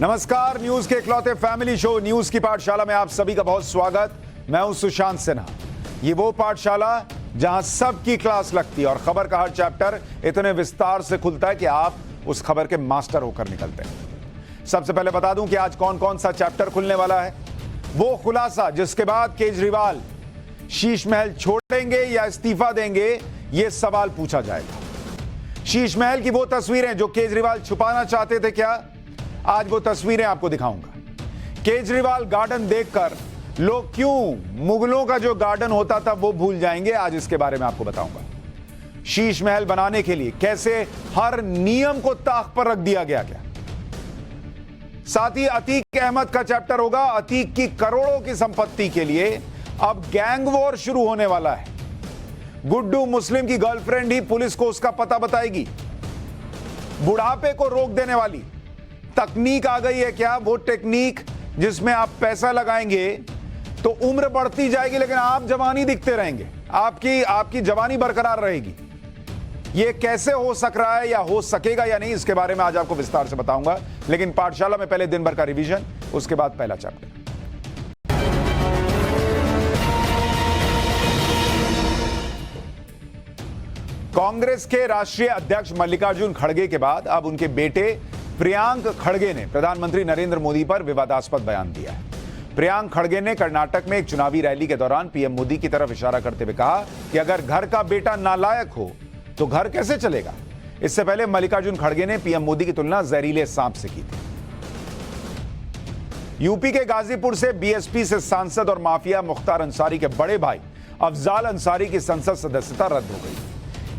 नमस्कार, न्यूज के इकलौते फैमिली शो न्यूज की पाठशाला में आप सभी का बहुत स्वागत। मैं हूं सुशांत सिन्हा। ये वो पाठशाला जहां सबकी क्लास लगती है और खबर का हर चैप्टर इतने विस्तार से खुलता है कि आप उस खबर के मास्टर होकर निकलते हैं। सबसे पहले बता दूं कि आज कौन कौन सा चैप्टर खुलने वाला है। वो खुलासा जिसके बाद केजरीवाल शीश महल छोड़ेंगे या इस्तीफा देंगे, यह सवाल पूछा जाएगा। शीश महल की वो तस्वीरें जो केजरीवाल छुपाना चाहते थे, क्या आज वो तस्वीरें आपको दिखाऊंगा। केजरीवाल गार्डन देखकर लोग क्यों मुगलों का जो गार्डन होता था वो भूल जाएंगे, आज इसके बारे में आपको बताऊंगा। शीश महल बनाने के लिए कैसे हर नियम को ताक पर रख दिया गया। क्या साथ ही अतीक अहमद का चैप्टर होगा। अतीक की करोड़ों की संपत्ति के लिए अब गैंग वॉर शुरू होने वाला है। गुड्डू मुस्लिम की गर्लफ्रेंड ही पुलिस को उसका पता बताएगी। बुढ़ापे को रोक देने वाली तकनीक आ गई है। क्या वो टेक्निक जिसमें आप पैसा लगाएंगे तो उम्र बढ़ती जाएगी लेकिन आप जवानी दिखते रहेंगे, आपकी जवानी बरकरार रहेगी। ये कैसे हो सक रहा है या हो सकेगा या नहीं, इसके बारे में आज आपको विस्तार से बताऊंगा। लेकिन पाठशाला में पहले दिन भर का रिवीजन, उसके बाद पहला चैप्टर। कांग्रेस के राष्ट्रीय अध्यक्ष मल्लिकार्जुन खड़गे के बाद अब उनके बेटे प्रियांक खड़गे ने प्रधानमंत्री नरेंद्र मोदी पर विवादास्पद बयान दिया है। प्रियांक खड़गे ने कर्नाटक में एक चुनावी रैली के दौरान पीएम मोदी की तरफ इशारा करते हुए कहा कि अगर घर का बेटा नालायक हो तो घर कैसे चलेगा। इससे पहले मल्लिकार्जुन खड़गे ने पीएम मोदी की तुलना जहरीले सांप से की थी। यूपी के गाजीपुर से बीएसपी से सांसद और माफिया मुख्तार अंसारी के बड़े भाई अफजाल अंसारी की संसद सदस्यता रद्द हो गई।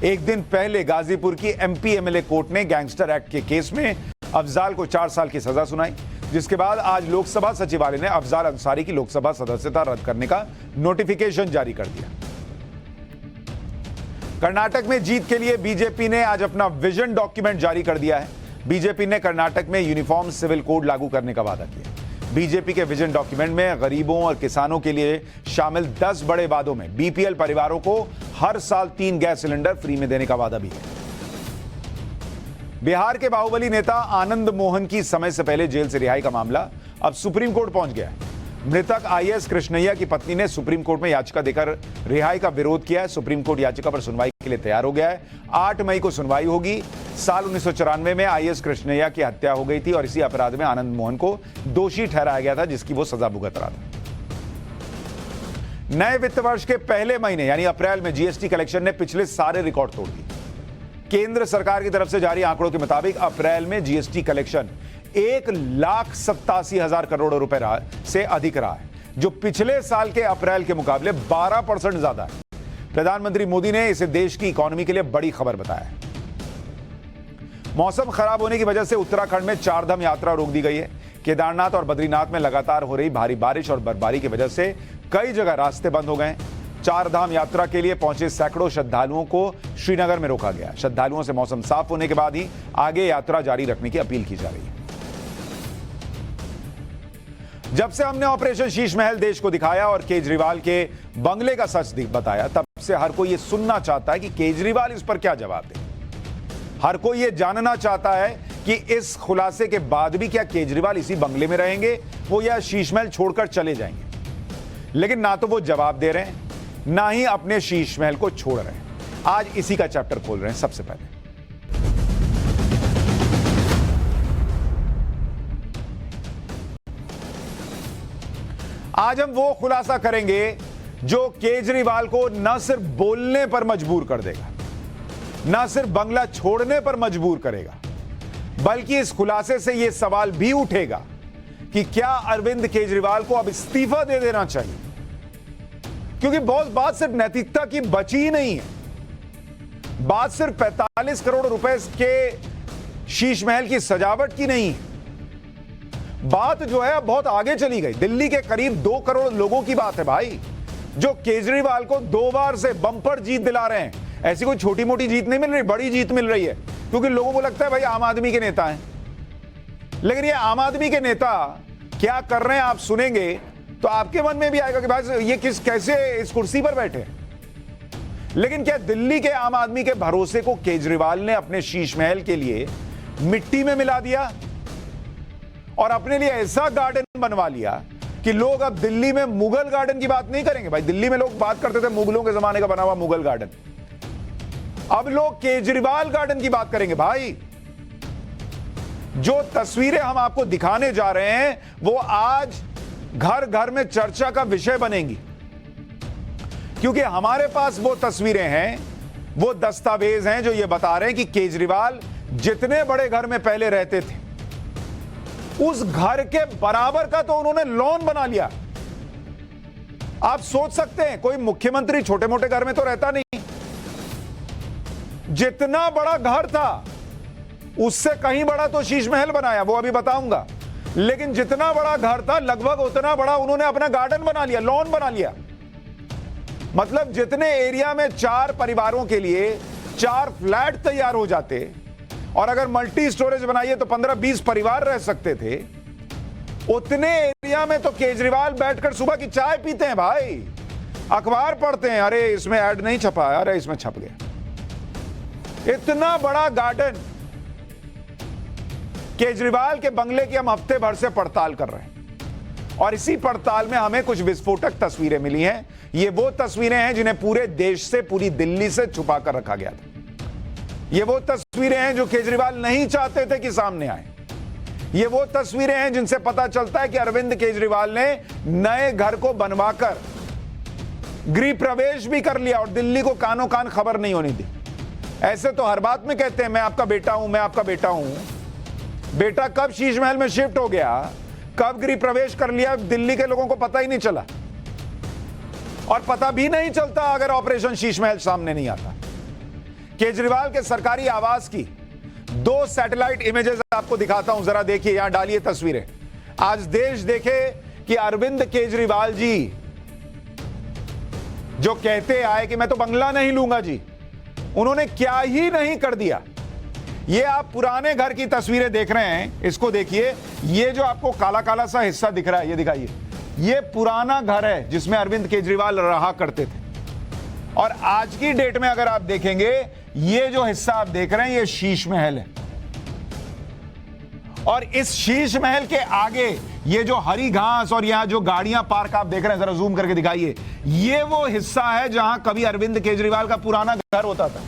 एक दिन पहले गाजीपुर की एमपी एमएलए कोर्ट ने गैंगस्टर एक्ट के केस में अफजाल को 4 साल की सजा सुनाई, जिसके बाद आज लोकसभा सचिवालय ने अफजाल अंसारी की लोकसभा सदस्यता रद्द करने का नोटिफिकेशन जारी कर दिया। कर्नाटक में जीत के लिए बीजेपी ने आज अपना विजन डॉक्यूमेंट जारी कर दिया है। बीजेपी ने कर्नाटक में यूनिफॉर्म सिविल कोड लागू करने का वादा किया। बीजेपी के विजन डॉक्यूमेंट में गरीबों और किसानों के लिए शामिल 10 बड़े वादों में बीपीएल परिवारों को हर साल 3 गैस सिलेंडर फ्री में देने का वादा भी है। बिहार के बाहुबली नेता आनंद मोहन की समय से पहले जेल से रिहाई का मामला अब सुप्रीम कोर्ट पहुंच गया है। मृतक आईएएस कृष्णैया की पत्नी ने सुप्रीम कोर्ट में याचिका देकर रिहाई का विरोध किया है। सुप्रीम कोर्ट याचिका पर सुनवाई के लिए तैयार हो गया है। 8 मई को सुनवाई होगी। साल 1994 में आईएएस कृष्णैया की हत्या हो गई थी और इसी अपराध में आनंद मोहन को दोषी ठहराया गया था, जिसकी वो सजा भुगत रहा था। नए वित्त वर्ष के पहले महीने यानी अप्रैल में जीएसटी कलेक्शन ने पिछले सारे रिकॉर्ड तोड़ दिए। केंद्र सरकार की तरफ से जारी आंकड़ों के मुताबिक अप्रैल में जीएसटी कलेक्शन 1,87,000 करोड़ रुपए से अधिक रहा है, जो पिछले साल के अप्रैल के मुकाबले 12% ज्यादा है। प्रधानमंत्री मोदी ने इसे देश की इकोनॉमी के लिए बड़ी खबर बताया है। मौसम खराब होने की वजह से उत्तराखंड में 4 धाम यात्रा रोक दी गई है। केदारनाथ और बद्रीनाथ में लगातार हो रही भारी बारिश और बर्फबारी की वजह से कई जगह रास्ते बंद हो गए। 4 धाम यात्रा के लिए पहुंचे सैकड़ों श्रद्धालुओं को श्रीनगर में रोका गया। श्रद्धालुओं से मौसम साफ होने के बाद ही आगे यात्रा जारी रखने की अपील की जा रही है। जब से हमने ऑपरेशन शीश महल देश को दिखाया और केजरीवाल के बंगले का सच बताया, तब से हर कोई यह सुनना चाहता है कि केजरीवाल इस पर क्या जवाब दे। हर कोई यह जानना चाहता है कि इस खुलासे के बाद भी क्या केजरीवाल इसी बंगले में रहेंगे, वो या शीश महल छोड़कर चले जाएंगे। लेकिन ना तो वो जवाब दे रहे हैं, ना ही अपने शीश महल को छोड़ रहे हैं। आज इसी का चैप्टर खोल रहे हैं। सबसे पहले आज हम वो खुलासा करेंगे जो केजरीवाल को न सिर्फ बोलने पर मजबूर कर देगा, न सिर्फ बंगला छोड़ने पर मजबूर करेगा, बल्कि इस खुलासे से यह सवाल भी उठेगा कि क्या अरविंद केजरीवाल को अब इस्तीफा दे देना चाहिए। क्योंकि बहुत बात सिर्फ नैतिकता की बची ही नहीं है। बात सिर्फ 45 करोड़ रुपए के शीश महल की सजावट की नहीं है। बात जो है बहुत आगे चली गई। दिल्ली के करीब 2 करोड़ लोगों की बात है भाई, जो केजरीवाल को 2 बार से बम्पर जीत दिला रहे हैं। ऐसी कोई छोटी मोटी जीत नहीं मिल रही, बड़ी जीत मिल रही है। क्योंकि लोगों को लगता है भाई आम आदमी के नेता हैं, लेकिन ये आम आदमी के नेता क्या कर रहे हैं आप सुनेंगे तो आपके मन में भी आएगा कि भाई ये कैसे इस कुर्सी पर बैठे। लेकिन क्या दिल्ली के आम आदमी के भरोसे को केजरीवाल ने अपने शीश महल के लिए मिट्टी में मिला दिया और अपने लिए ऐसा गार्डन बनवा लिया कि लोग अब दिल्ली में मुगल गार्डन की बात नहीं करेंगे। भाई दिल्ली में लोग बात करते थे मुगलों के जमाने का बना हुआ मुगल गार्डन, अब लोग केजरीवाल गार्डन की बात करेंगे। भाई जो तस्वीरें हम आपको दिखाने जा रहे हैं वो आज घर घर में चर्चा का विषय बनेंगी, क्योंकि हमारे पास वो तस्वीरें हैं, वो दस्तावेज हैं जो ये बता रहे हैं कि केजरीवाल जितने बड़े घर में पहले रहते थे उस घर के बराबर का तो उन्होंने लॉन बना लिया। आप सोच सकते हैं कोई मुख्यमंत्री छोटे मोटे घर में तो रहता नहीं, जितना बड़ा घर था उससे कहीं बड़ा तो शीश महल बनाया, वो अभी बताऊंगा, लेकिन जितना बड़ा घर था लगभग उतना बड़ा उन्होंने अपना गार्डन बना लिया, लॉन बना लिया। मतलब जितने एरिया में 4 परिवारों के लिए 4 फ्लैट तैयार हो जाते और अगर मल्टी स्टोरेज बनाइए तो 15-20 परिवार रह सकते थे, उतने एरिया में तो केजरीवाल बैठकर सुबह की चाय पीते हैं भाई, अखबार पढ़ते हैं, अरे इसमें ऐड नहीं छपा, अरे इसमें छप गया। इतना बड़ा गार्डन केजरीवाल के बंगले की हम हफ्ते भर से पड़ताल कर रहे हैं और इसी पड़ताल में हमें कुछ विस्फोटक तस्वीरें मिली हैं। ये वो तस्वीरें हैं जिन्हें पूरे देश से, पूरी दिल्ली से छुपा कर रखा गया था। ये वो तस्वीरें हैं जो केजरीवाल नहीं चाहते थे कि सामने आए। ये वो तस्वीरें हैं जिनसे पता चलता है कि अरविंद केजरीवाल ने नए घर को बनवाकर गृह प्रवेश भी कर लिया और दिल्ली को कानों कान खबर नहीं होने दी। ऐसे तो हर बात में कहते हैं मैं आपका बेटा हूं, मैं आपका बेटा हूं। बेटा कब शीश महल में शिफ्ट हो गया, कब गृह प्रवेश कर लिया, दिल्ली के लोगों को पता ही नहीं चला और पता भी नहीं चलता अगर ऑपरेशन शीश महल सामने नहीं आता। केजरीवाल के सरकारी आवास की 2 सैटेलाइट इमेजेस आपको दिखाता हूं, जरा देखिए, यहां डालिए तस्वीरें। आज देश देखे कि अरविंद केजरीवाल जी जो कहते आए कि मैं तो बंगला नहीं लूंगा जी, उन्होंने क्या ही नहीं कर दिया। ये आप पुराने घर की तस्वीरें देख रहे हैं, इसको देखिए, ये जो आपको काला काला सा हिस्सा दिख रहा है, ये दिखाइए, ये पुराना घर है जिसमें अरविंद केजरीवाल रहा करते थे। और आज की डेट में अगर आप देखेंगे, ये जो हिस्सा आप देख रहे हैं ये शीश महल है और इस शीश महल के आगे ये जो हरी घास और यहां जो गाड़ियां पार्क आप देख रहे हैं, जरा जूम करके दिखाइए, ये वो हिस्सा है जहां कभी अरविंद केजरीवाल का पुराना घर होता था।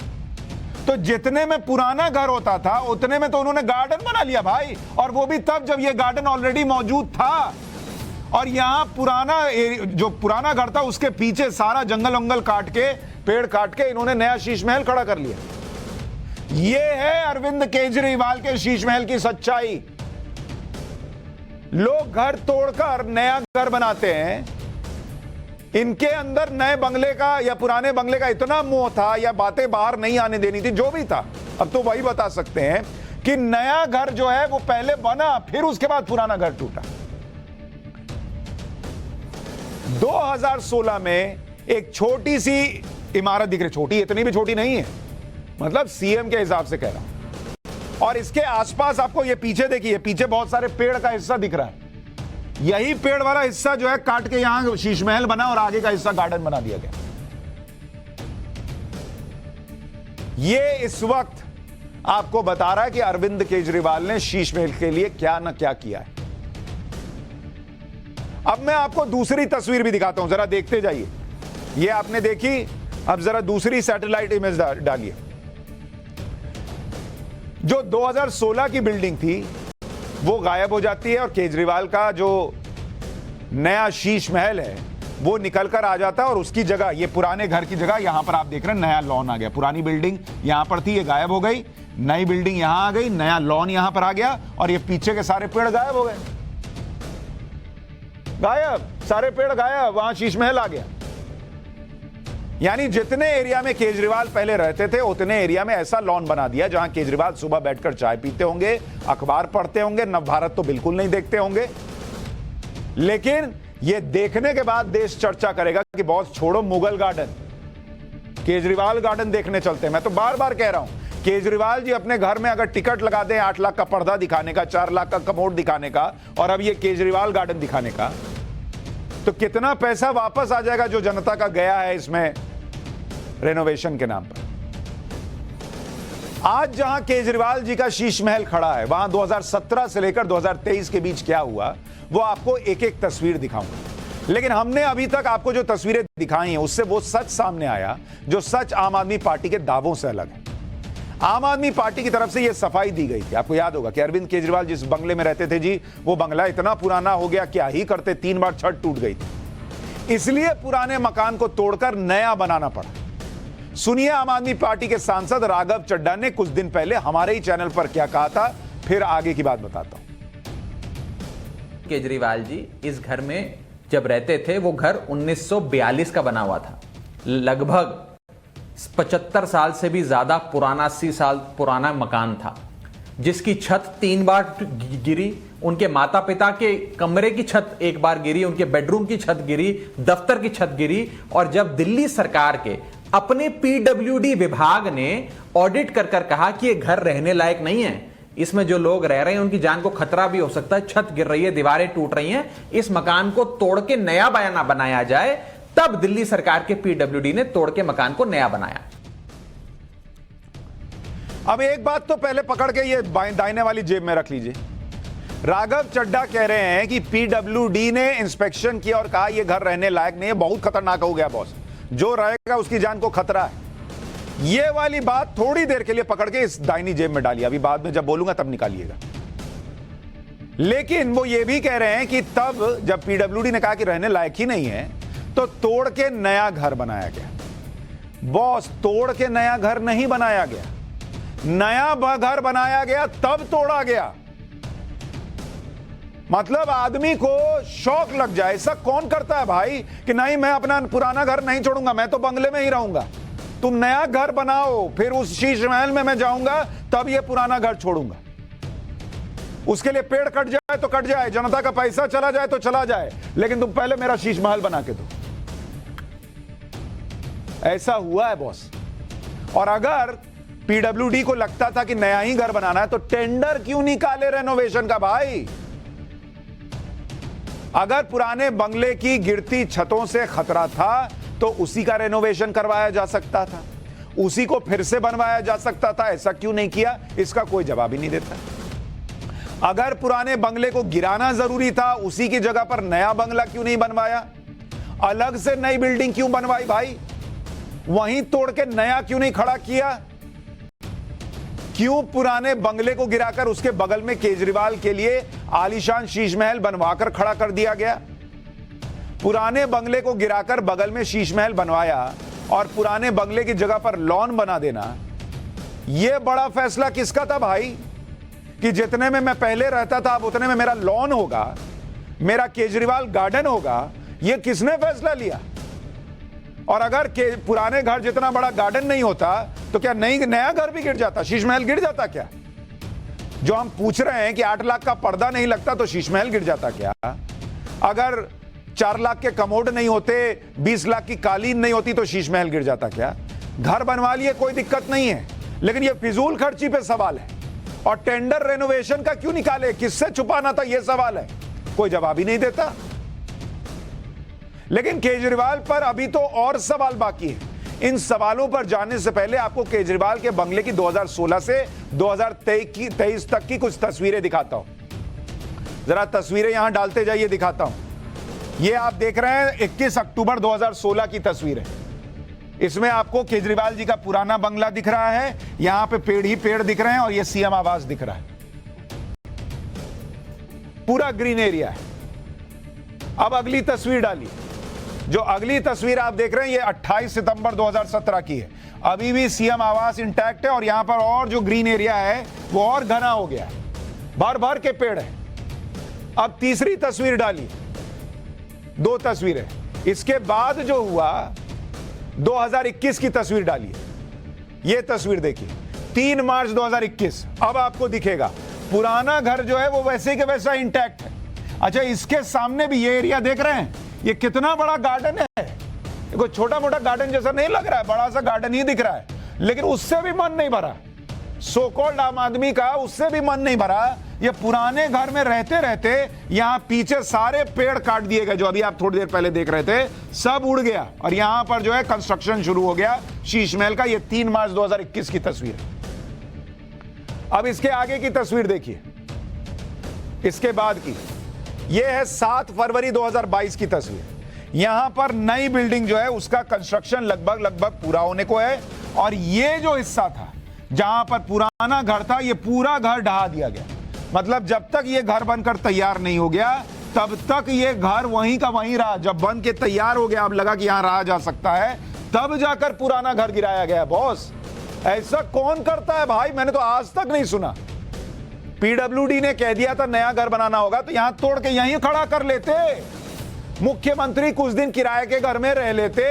तो जितने में पुराना घर होता था उतने में तो उन्होंने गार्डन बना लिया भाई, और वो भी तब जब ये गार्डन ऑलरेडी मौजूद था। और यहां जो पुराना घर था उसके पीछे सारा जंगल वंगल काट के, पेड़ काट के इन्होंने नया शीश महल खड़ा कर लिया। ये है अरविंद केजरीवाल के शीश महल की सच्चाई। लोग घर तोड़कर नया घर बनाते हैं, इनके अंदर नए बंगले का या पुराने बंगले का इतना मोह था या बातें बाहर नहीं आने देनी थी, जो भी था, अब तो वही बता सकते हैं कि नया घर जो है वो पहले बना, फिर उसके बाद पुराना घर टूटा। 2016 में एक छोटी सी इमारत दिख रही, छोटी, इतनी भी छोटी नहीं है, मतलब सीएम के हिसाब से कह रहा हूं, और इसके आसपास आपको ये पीछे देखिए, पीछे बहुत सारे पेड़ का हिस्सा दिख रहा है। यही पेड़ वाला हिस्सा जो है काट के यहां शीश महल बना और आगे का हिस्सा गार्डन बना दिया गया। ये इस वक्त आपको बता रहा है कि अरविंद केजरीवाल ने शीश महल के लिए क्या न क्या किया है। अब मैं आपको दूसरी तस्वीर भी दिखाता हूं, जरा देखते जाइए। ये आपने देखी, अब जरा दूसरी सैटेलाइट इमेज डालिए। जो 2016 की बिल्डिंग थी वो गायब हो जाती है और केजरीवाल का जो नया शीश महल है वो निकल कर आ जाता है और उसकी जगह, ये पुराने घर की जगह, यहां पर आप देख रहे हैं नया लॉन आ गया। पुरानी बिल्डिंग यहां पर थी, ये गायब हो गई, नई बिल्डिंग यहां आ गई, नया लॉन यहां पर आ गया और ये पीछे के सारे पेड़ गायब हो गए, गायब, सारे पेड़ गायब, वहां शीश महल आ गया। यानी जितने एरिया में केजरीवाल पहले रहते थे उतने एरिया में ऐसा लॉन बना दिया जहां केजरीवाल सुबह बैठकर चाय पीते होंगे, अखबार पढ़ते होंगे, नवभारत तो बिल्कुल नहीं देखते होंगे। लेकिन यह देखने के बाद देश चर्चा करेगा कि बहुत छोड़ो मुगल गार्डन, केजरीवाल गार्डन देखने चलते हैं। मैं तो बार बार कह रहा हूं, केजरीवाल जी अपने घर में अगर टिकट लगा दें 8 लाख का पर्दा दिखाने का, 4 लाख का कमोड दिखाने का और अब ये केजरीवाल गार्डन दिखाने का, तो कितना पैसा वापस आ जाएगा जो जनता का गया है इसमें रेनोवेशन के नाम पर। आज जहां केजरीवाल जी का शीश महल खड़ा है, वहां 2017 से लेकर 2023 के बीच क्या हुआ वो आपको एक एक तस्वीर दिखाऊंगा। लेकिन हमने अभी तक आपको जो तस्वीरें दिखाई हैं उससे वो सच सामने आया जो सच आम आदमी पार्टी के दावों से अलग है। आम आदमी पार्टी की तरफ से यह सफाई दी गई थी, आपको याद होगा कि अरविंद केजरीवाल जिस बंगले में रहते थे जी, वो बंगला इतना पुराना हो गया, क्या ही करते, 3 बार छत टूट गई थी, इसलिए पुराने मकान को तोड़कर नया बनाना पड़ा। सुनिए आम आदमी पार्टी के सांसद राघव चड्ढा ने कुछ दिन पहले हमारे ही चैनल पर क्या कहा था, फिर आगे की बात बताता हूं। केजरीवाल जी इस घर में जब रहते थे, वो घर 1942 का बना हुआ था, लगभग 75 साल से भी ज्यादा पुराना, 80 साल पुराना मकान था, जिसकी छत 3 बार गिरी। उनके माता पिता के कमरे की छत 1 बार गिरी, उनके बेडरूम की छत गिरी, दफ्तर की छत गिरी। और जब दिल्ली सरकार के अपने पीडब्ल्यूडी विभाग ने ऑडिट कर कहा कि यह घर रहने लायक नहीं है, इसमें जो लोग रह रहे हैं उनकी जान को खतरा भी हो सकता है, छत गिर रही है, दीवारें टूट रही हैं, इस मकान को तोड़ के नया बयाना बनाया जाए, तब दिल्ली सरकार के पीडब्ल्यूडी ने तोड़ के मकान को नया बनाया। अब एक बात तो पहले पकड़ के ये दाहिने वाली जेब में रख लीजिए। राघव चड्ढा कह रहे हैं कि पीडब्ल्यूडी ने इंस्पेक्शन किया और कहा यह घर रहने लायक नहीं है, बहुत खतरनाक हो गया बॉस, जो रहेगा उसकी जान को खतरा है। ये वाली बात थोड़ी देर के लिए पकड़ के इस दाहिनी जेब में डालिए, अभी बाद में जब बोलूंगा तब निकालिएगा। लेकिन वो ये भी कह रहे हैं कि तब जब पीडब्ल्यूडी ने कहा कि रहने लायक ही नहीं है तो तोड़ के नया घर बनाया गया। बॉस, तोड़ के नया घर नहीं बनाया गया, नया घर बनाया गया तब तोड़ा गया। मतलब आदमी को शौक लग जाए, ऐसा कौन करता है भाई कि नहीं मैं अपना पुराना घर नहीं छोड़ूंगा, मैं तो बंगले में ही रहूंगा। तुम नया घर बनाओ, फिर उस शीश महल में मैं जाऊंगा, तब ये पुराना घर छोड़ूंगा। उसके लिए पेड़ कट जाए तो कट जाए, जनता का पैसा चला जाए तो चला जाए, लेकिन तुम पहले मेरा शीश महल बना के दो। ऐसा हुआ है बॉस। और अगर पीडब्ल्यूडी को लगता था कि नया ही घर बनाना है तो टेंडर क्यों निकाले रेनोवेशन का भाई? अगर पुराने बंगले की गिरती छतों से खतरा था तो उसी का रेनोवेशन करवाया जा सकता था, उसी को फिर से बनवाया जा सकता था। ऐसा क्यों नहीं किया, इसका कोई जवाब ही नहीं देता। अगर पुराने बंगले को गिराना जरूरी था, उसी की जगह पर नया बंगला क्यों नहीं बनवाया? अलग से नई बिल्डिंग क्यों बनवाई भाई? वहीं तोड़ के नया क्यों नहीं खड़ा किया? क्यों पुराने बंगले को गिराकर उसके बगल में केजरीवाल के लिए आलीशान शीश महल बनवाकर खड़ा कर दिया गया? पुराने बंगले को गिराकर बगल में शीश महल बनवाया और पुराने बंगले की जगह पर लॉन बना देना, यह बड़ा फैसला किसका था भाई? कि जितने में मैं पहले रहता था अब उतने में मेरा लॉन होगा, मेरा केजरीवाल गार्डन होगा, यह किसने फैसला लिया? और अगर पुराने घर जितना बड़ा गार्डन नहीं होता तो क्या नया घर भी गिर जाता, शीश महल गिर जाता क्या? जो हम पूछ रहे हैं कि 8 लाख का पर्दा नहीं लगता तो शीश महल गिर जाता क्या? अगर 4 लाख के कमोड नहीं होते, 20 लाख की कालीन नहीं होती तो शीश महल गिर जाता क्या? घर बनवा लिए, कोई दिक्कत नहीं है, लेकिन यह फिजूल खर्ची पे सवाल है। और टेंडर रेनोवेशन का क्यों निकाले, किससे छुपाना था, यह सवाल है, कोई जवाब ही नहीं देता। लेकिन केजरीवाल पर अभी तो और सवाल बाकी है। इन सवालों पर जाने से पहले आपको केजरीवाल के बंगले की 2016 से 2023 तक की कुछ तस्वीरें दिखाता हूं। जरा तस्वीरें यहां डालते जाइए, दिखाता हूं। ये आप देख रहे हैं 21 अक्टूबर 2016 की तस्वीर है। इसमें आपको केजरीवाल जी का पुराना बंगला दिख रहा है, यहां पे पेड़ ही पेड़ दिख रहे हैं और ये सीएम आवास दिख रहा है, पूरा ग्रीन एरिया है। अब अगली तस्वीर डालिए। जो अगली तस्वीर आप देख रहे हैं ये 28 सितंबर 2017 की है। अभी भी सीएम आवास इंटैक्ट है और यहां पर और जो ग्रीन एरिया है वो और घना हो गया है, भर भर के पेड़ है। अब तीसरी तस्वीर डालिए, 2 तस्वीरें। इसके बाद जो हुआ 2021 की तस्वीर डालिए, यह तस्वीर देखिए, 3 मार्च 2021। अब आपको दिखेगा पुराना घर जो है वो वैसे के वैसा इंटैक्ट है। अच्छा, इसके सामने भी ये एरिया देख रहे हैं, ये कितना बड़ा गार्डन है, कोई छोटा मोटा गार्डन जैसा नहीं लग रहा है, बड़ा सा गार्डन ही दिख रहा है, लेकिन उससे भी मन नहीं भरा। सो कॉल्ड आम आदमी का उससे भी मन नहीं भरा। ये पुराने घर में रहते रहते यहां पीछे सारे पेड़ काट दिए गए, जो अभी आप थोड़ी देर पहले देख रहे थे, सब उड़ गया और यहां पर जो है कंस्ट्रक्शन शुरू हो गया शीश महल का। ये 3 मार्च 2021 की तस्वीर है। अब इसके आगे की तस्वीर देखिए, इसके बाद की। यह है 7 फरवरी 2022 की तस्वीर। यहां पर नई बिल्डिंग जो है उसका कंस्ट्रक्शन लगभग पूरा होने को है, और ये जो हिस्सा था जहां पर पुराना घर था, ये पूरा घर ढहा दिया गया। मतलब जब तक ये घर बनकर तैयार नहीं हो गया तब तक ये घर वहीं का वहीं रहा। जब बन के तैयार हो गया, अब लगा कि यहां रहा जा सकता है, तब जाकर पुराना घर गिराया गया। बॉस, ऐसा कौन करता है भाई? मैंने तो आज तक नहीं सुना। पीडब्ल्यूडी ने कह दिया था नया घर बनाना होगा तो यहां तोड़ के यहीं खड़ा कर लेते। मुख्यमंत्री कुछ दिन किराए के घर में रह लेते।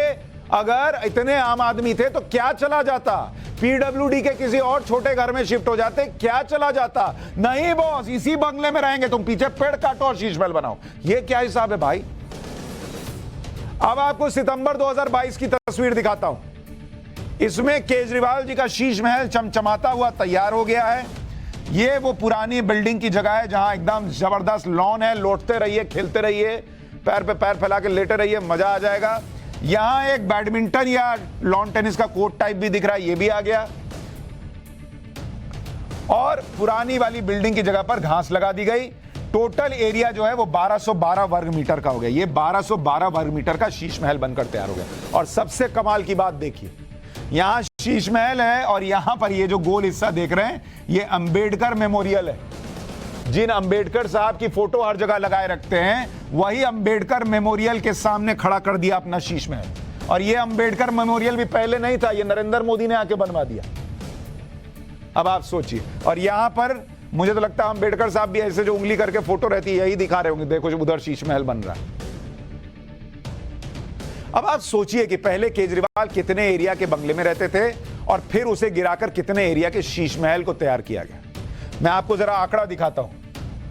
अगर इतने आम आदमी थे तो क्या चला जाता? पीडब्ल्यूडी के किसी और छोटे घर में शिफ्ट हो जाते, क्या चला जाता? नहीं बॉस, इसी बंगले में रहेंगे। तुम पीछे पेड़ काटो और शीश महल बनाओ। ये क्या हिसाब है भाई? अब आपको सितंबर 2022 की तस्वीर दिखाता हूं। इसमें केजरीवाल जी का शीश महल चमचमाता हुआ तैयार हो गया है। ये वो पुरानी बिल्डिंग की जगह है जहां एकदम जबरदस्त लॉन है। लौटते रहिए, खेलते रहिए, पैर पे पैर फैला के लेटे रहिए, मजा आ जाएगा। यहां एक बैडमिंटन या लॉन टेनिस का कोर्ट टाइप भी दिख रहा है, ये भी आ गया। और पुरानी वाली बिल्डिंग की जगह पर घास लगा दी गई। टोटल एरिया जो है वो 1212 वर्ग मीटर का हो गया। ये 1212 वर्ग मीटर का शीश महल बनकर तैयार हो गया। और सबसे कमाल की बात देखिए, यहां शीश महल है और यहां पर ये जो गोल हिस्सा देख रहे हैं, ये अंबेडकर मेमोरियल है। जिन अंबेडकर साहब की फोटो हर जगह लगाए रखते हैं, वही अंबेडकर मेमोरियल के सामने खड़ा कर दिया अपना शीश महल। और ये अंबेडकर मेमोरियल भी पहले नहीं था, ये नरेंद्र मोदी ने आके बनवा दिया। अब आप सोचिए। और यहां पर मुझे तो लगता है अंबेडकर साहब भी ऐसे जो उंगली करके फोटो रहती है यही दिखा रहे होंगे, देखो जो उधर शीश महल बन रहा है। अब आप सोचिए कि पहले केजरीवाल कितने एरिया के बंगले में रहते थे और फिर उसे गिराकर कितने एरिया के शीश महल को तैयार किया गया। मैं आपको जरा आंकड़ा दिखाता हूं,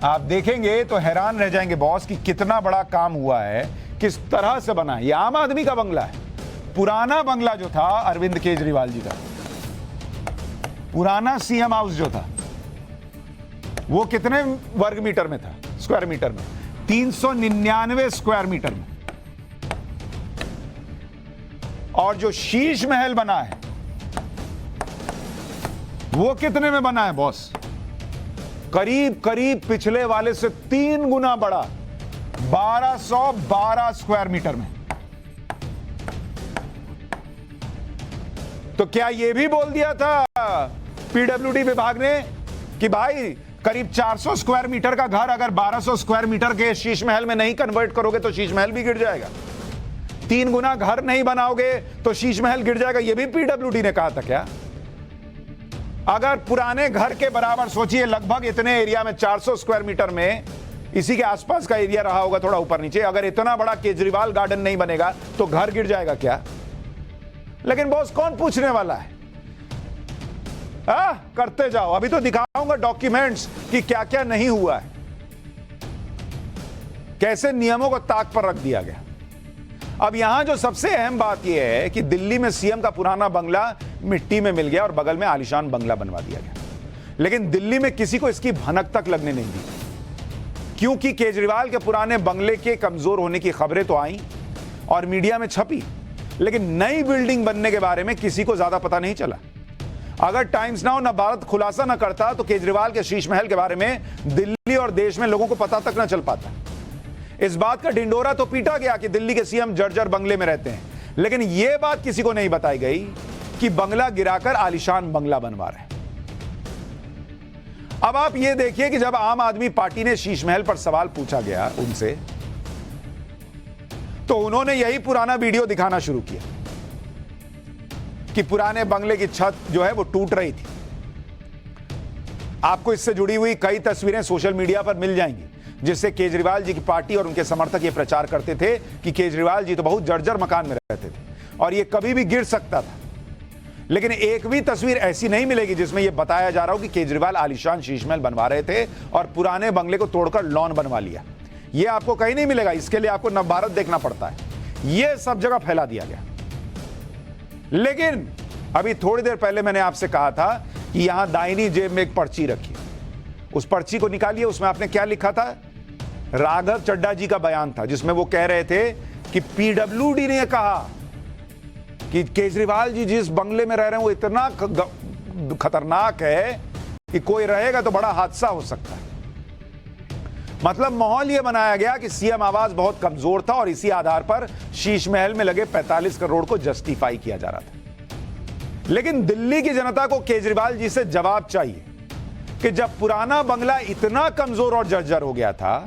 आप देखेंगे तो हैरान रह जाएंगे बॉस कि कितना बड़ा काम हुआ है, किस तरह से बना है। यह आम आदमी का बंगला है। पुराना बंगला जो था अरविंद केजरीवाल जी का, पुराना सीएम हाउस जो था, वो कितने वर्ग मीटर में था? स्क्वायर मीटर में 399 स्क्वायर मीटर में। और जो शीश महल बना है वो कितने में बना है बॉस? करीब करीब पिछले वाले से 3 गुना बड़ा, 1212 स्क्वायर मीटर में। तो क्या यह भी बोल दिया था पीडब्ल्यूडी विभाग ने कि भाई करीब 400 स्क्वायर मीटर का घर अगर 1200 स्क्वायर मीटर के शीश महल में नहीं कन्वर्ट करोगे तो शीश महल भी गिर जाएगा? 3 गुना घर नहीं बनाओगे तो शीश महल गिर जाएगा? यह भी पीडब्ल्यूडी ने कहा था क्या? अगर पुराने घर के बराबर सोचिए, लगभग इतने एरिया में 400 स्क्वायर मीटर में, इसी के आसपास का एरिया रहा होगा थोड़ा ऊपर नीचे, अगर इतना बड़ा केजरीवाल गार्डन नहीं बनेगा तो घर गिर जाएगा क्या? लेकिन बॉस कौन पूछने वाला है? करते जाओ। अभी तो दिखाऊंगा डॉक्यूमेंट्स कि क्या क्या नहीं हुआ है, कैसे नियमों को ताक पर रख दिया गया। अब यहां जो सबसे अहम बात यह है कि दिल्ली में सीएम का पुराना बंगला मिट्टी में मिल गया और बगल में आलीशान बंगला बनवा दिया गया। लेकिन दिल्ली में किसी को इसकी भनक तक लगने नहीं दी, क्योंकि केजरीवाल के पुराने बंगले के कमजोर होने की खबरें तो आई और मीडिया में छपी, लेकिन नई बिल्डिंग बनने के बारे में किसी को ज्यादा पता नहीं चला। अगर टाइम्स नाउ न भारत खुलासा न करता तो केजरीवाल के शीश महल के बारे में दिल्ली और देश में लोगों को पता तक न चल पाता। इस बात का ढिंडोरा तो पीटा गया कि दिल्ली के सीएम जर्जर बंगले में रहते हैं, लेकिन यह बात किसी को नहीं बताई गई कि बंगला गिराकर आलीशान बंगला बनवा रहे हैं। अब आप यह देखिए कि जब आम आदमी पार्टी ने शीश महल पर सवाल पूछा गया उनसे, तो उन्होंने यही पुराना वीडियो दिखाना शुरू किया कि पुराने बंगले की छत जो है वो टूट रही थी। आपको इससे जुड़ी हुई कई तस्वीरें सोशल मीडिया पर मिल जाएंगी, जिससे केजरीवाल जी की पार्टी और उनके समर्थक ये प्रचार करते थे कि केजरीवाल जी तो बहुत जर्जर मकान में रहते थे और ये कभी भी गिर सकता था। लेकिन एक भी तस्वीर ऐसी नहीं मिलेगी जिसमें यह बताया जा रहा हो कि केजरीवाल आलीशान शीश महल बनवा रहे थे और पुराने बंगले को तोड़कर लॉन बनवा लिया। यह आपको कहीं नहीं मिलेगा। इसके लिए आपको नवभारत देखना पड़ता है। यह सब जगह फैला दिया गया। लेकिन अभी थोड़ी देर पहले मैंने आपसे कहा था कि यहां दाहिनी जेब में एक पर्ची रखी, उस पर्ची को निकालिए। उसमें आपने क्या लिखा था? राघव चड्ढा जी का बयान था, जिसमें वो कह रहे थे कि पीडब्ल्यूडी ने कहा कि केजरीवाल जी जिस बंगले में रह रहे हैं वो इतना खतरनाक है कि कोई रहेगा तो बड़ा हादसा हो सकता है। मतलब माहौल यह बनाया गया कि सीएम आवास बहुत कमजोर था और इसी आधार पर शीश महल में लगे 45 करोड़ को जस्टिफाई किया जा रहा था। लेकिन दिल्ली की जनता को केजरीवाल जी से जवाब चाहिए कि जब पुराना बंगला इतना कमजोर और जर्जर हो गया था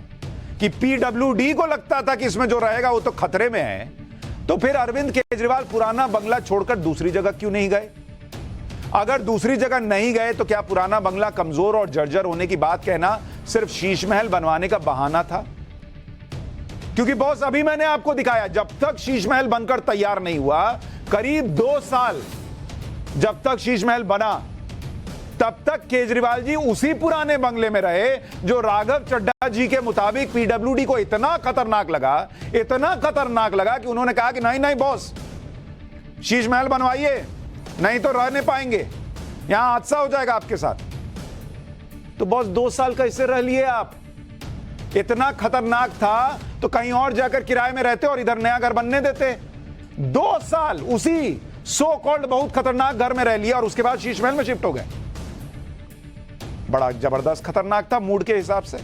कि पीडब्ल्यूडी को लगता था कि इसमें जो रहेगा वो तो खतरे में है, तो फिर अरविंद केजरीवाल पुराना बंगला छोड़कर दूसरी जगह क्यों नहीं गए? अगर दूसरी जगह नहीं गए तो क्या पुराना बंगला कमजोर और जर्जर होने की बात कहना सिर्फ शीश महल बनवाने का बहाना था? क्योंकि बॉस, अभी मैंने आपको दिखाया, जब तक शीश महल बनकर तैयार नहीं हुआ, करीब 2 साल जब तक शीश महल बना, तब तक केजरीवाल जी उसी पुराने बंगले में रहे जो राघव चड्ढा जी के मुताबिक पीडब्ल्यूडी को इतना खतरनाक लगा कि उन्होंने कहा कि नहीं नहीं बॉस, शीश महल बनवाइए, नहीं तो रह नहीं पाएंगे, यहां हादसा हो जाएगा आपके साथ। तो बॉस 2 साल कैसे रह लिए आप? इतना खतरनाक था तो कहीं और जाकर किराए में रहते और इधर नया घर बनने देते। 2 साल उसी सो कॉल्ड बहुत खतरनाक घर में रह लिया और उसके बाद शीश महल में शिफ्ट हो गए। बड़ा जबरदस्त खतरनाक था मूड के हिसाब से।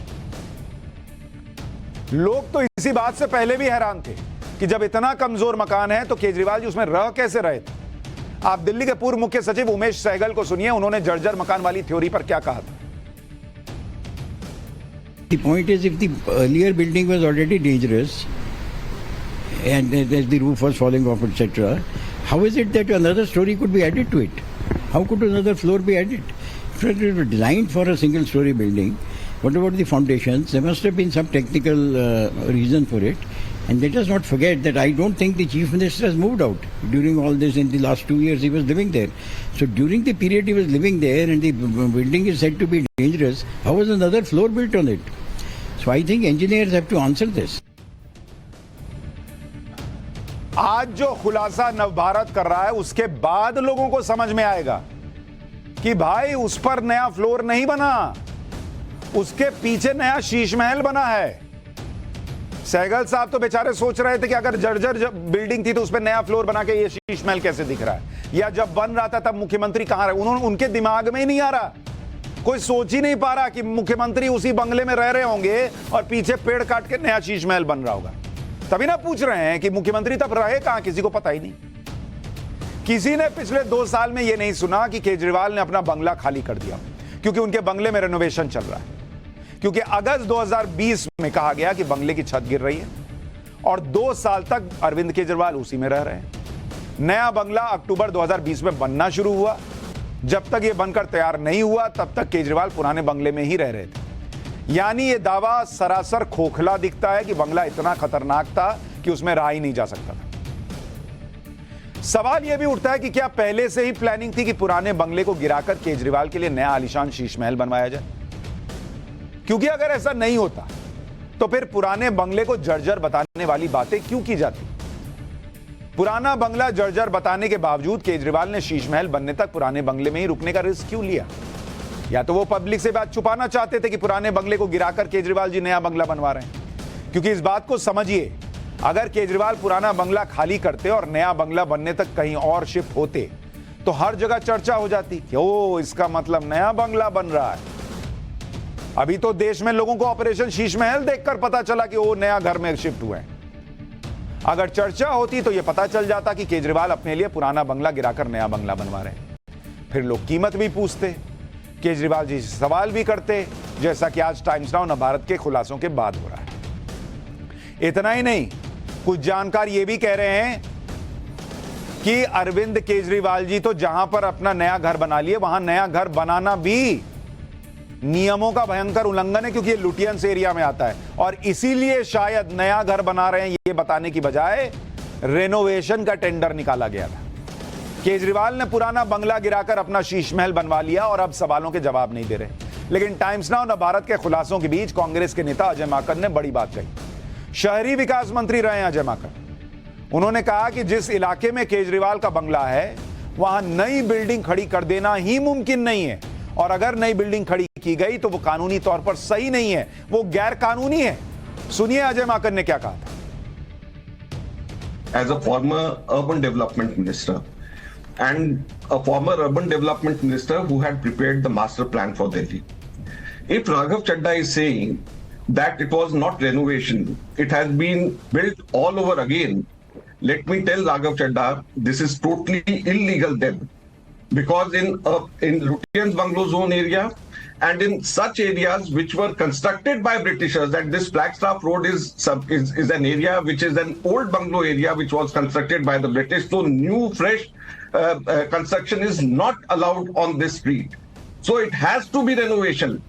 लोग तो इसी बात से पहले भी हैरान थे कि जब इतना कमजोर मकान है तो केजरीवाल जी उसमें रह कैसे रहे थे। आप दिल्ली के पूर्व मुख्य सचिव उमेश सहगल को सुनिए, उन्होंने जर्जर मकान वाली थ्योरी पर क्या कहा था। The point is, if the earlier building was already dangerous and the roof was falling off, etc., how is it that another story could be added to it? How could another floor be added? If it was designed for a single story building, what about the foundations? There must have been some technical reason for it. And let us not forget that I don't think the Chief Minister has moved out during all this. In the last 2 years he was living there. So during the period he was living there and the building is said to be dangerous, how was another floor built on it? So I think engineers have to answer this. आज जो खुलासा नवभारत कर रहा है उसके बाद लोगों को समझ में आएगा कि भाई उस पर नया फ्लोर नहीं बना, उसके पीछे नया शीश महल बना है। सहगल साहब तो बेचारे सोच रहे थे कि अगर जर्जर बिल्डिंग थी तो उस पर नया फ्लोर बना के ये शीश महल कैसे दिख रहा है, या जब बन रहा था तब मुख्यमंत्री कहां रहे, उनके दिमाग में ही नहीं आ रहा। कोई सोच ही नहीं पा रहा कि मुख्यमंत्री उसी बंगले में रह रहे होंगे और पीछे पेड़ काट के नया शीश महल बन रहा होगा। तभी ना पूछ रहे हैं कि मुख्यमंत्री तब रहे कहां, किसी को पता ही नहीं। किसी ने पिछले 2 साल में यह नहीं सुना कि केजरीवाल ने अपना बंगला खाली कर दिया क्योंकि उनके बंगले में रेनोवेशन चल रहा है। क्योंकि अगस्त 2020 में कहा गया कि बंगले की छत गिर रही है और 2 साल तक अरविंद केजरीवाल उसी में रह रहे हैं। नया बंगला अक्टूबर 2020 में बनना शुरू हुआ। जब तक यह बनकर तैयार नहीं हुआ तब तक केजरीवाल पुराने बंगले में ही रह रहे थे। यानी यह दावा सरासर खोखला दिखता है कि बंगला इतना खतरनाक था कि उसमें रहा ही नहीं जा सकता था। सवाल यह भी उठता है कि क्या पहले से ही प्लानिंग थी कि पुराने बंगले को गिराकर केजरीवाल के लिए नया आलीशान शीश महल बनवाया जाए? क्योंकि अगर ऐसा नहीं होता तो फिर पुराने बंगले को जर्जर बताने वाली बातें क्यों की जाती? पुराना बंगला जर्जर बताने के बावजूद केजरीवाल ने शीश महल बनने तक पुराने बंगले में ही रुकने का रिस्क क्यों लिया? या तो वो पब्लिक से बात छुपाना चाहते थे कि पुराने बंगले को गिराकर केजरीवाल जी नया बंगला बनवा रहे हैं। क्योंकि इस बात को समझिए, अगर केजरीवाल पुराना बंगला खाली करते और नया बंगला बनने तक कहीं और शिफ्ट होते तो हर जगह चर्चा हो जाती कि ओ, इसका मतलब नया बंगला बन रहा है। अभी तो देश में लोगों को ऑपरेशन शीश महल देखकर पता चला कि वो नया घर में शिफ्ट हुए हैं। अगर चर्चा होती तो यह पता चल जाता कि केजरीवाल अपने लिए पुराना बंगला गिराकर नया बंगला बनवा रहे हैं। फिर लोग कीमत भी पूछते, केजरीवाल जी से सवाल भी करते, जैसा कि आज टाइम्स नाउ नवभारत के खुलासों के बाद हो रहा है। इतना ही नहीं, कुछ जानकार ये भी कह रहे हैं कि अरविंद केजरीवाल जी तो जहां पर अपना नया घर बना लिए वहां नया घर बनाना भी नियमों का भयंकर उल्लंघन है, क्योंकि ये लुटियंस एरिया में आता है और इसीलिए शायद नया घर बना रहे हैं ये बताने की बजाय रेनोवेशन का टेंडर निकाला गया था। केजरीवाल ने पुराना बंगला गिराकर अपना शीश महल बनवा लिया और अब सवालों के जवाब नहीं दे रहे। लेकिन टाइम्स नाउ नवभारत के खुलासों के बीच कांग्रेस के नेता अजय माकन ने बड़ी बात कही। शहरी विकास मंत्री रहे हैं अजय माकन। उन्होंने कहा कि जिस इलाके में केजरीवाल का बंगला है वहां नई बिल्डिंग खड़ी कर देना ही मुमकिन नहीं है, और अगर नई बिल्डिंग खड़ी की गई तो वो कानूनी तौर पर सही नहीं है, वो गैर कानूनी है। सुनिए अजय माकन ने क्या कहा था। As a former urban development minister, and a former urban development minister who had prepared the master plan for Delhi. If Raghav Chadha is saying that it was not renovation, it has been built all over again, let me tell Raghav Chadha, this is totally illegal then. Because in Lutyens Bungalow Zone area and in such areas which were constructed by Britishers, that this Flagstaff Road is an area which is an old bungalow area which was constructed by the British. So new fresh construction is not allowed on this street. So it has to be renovation.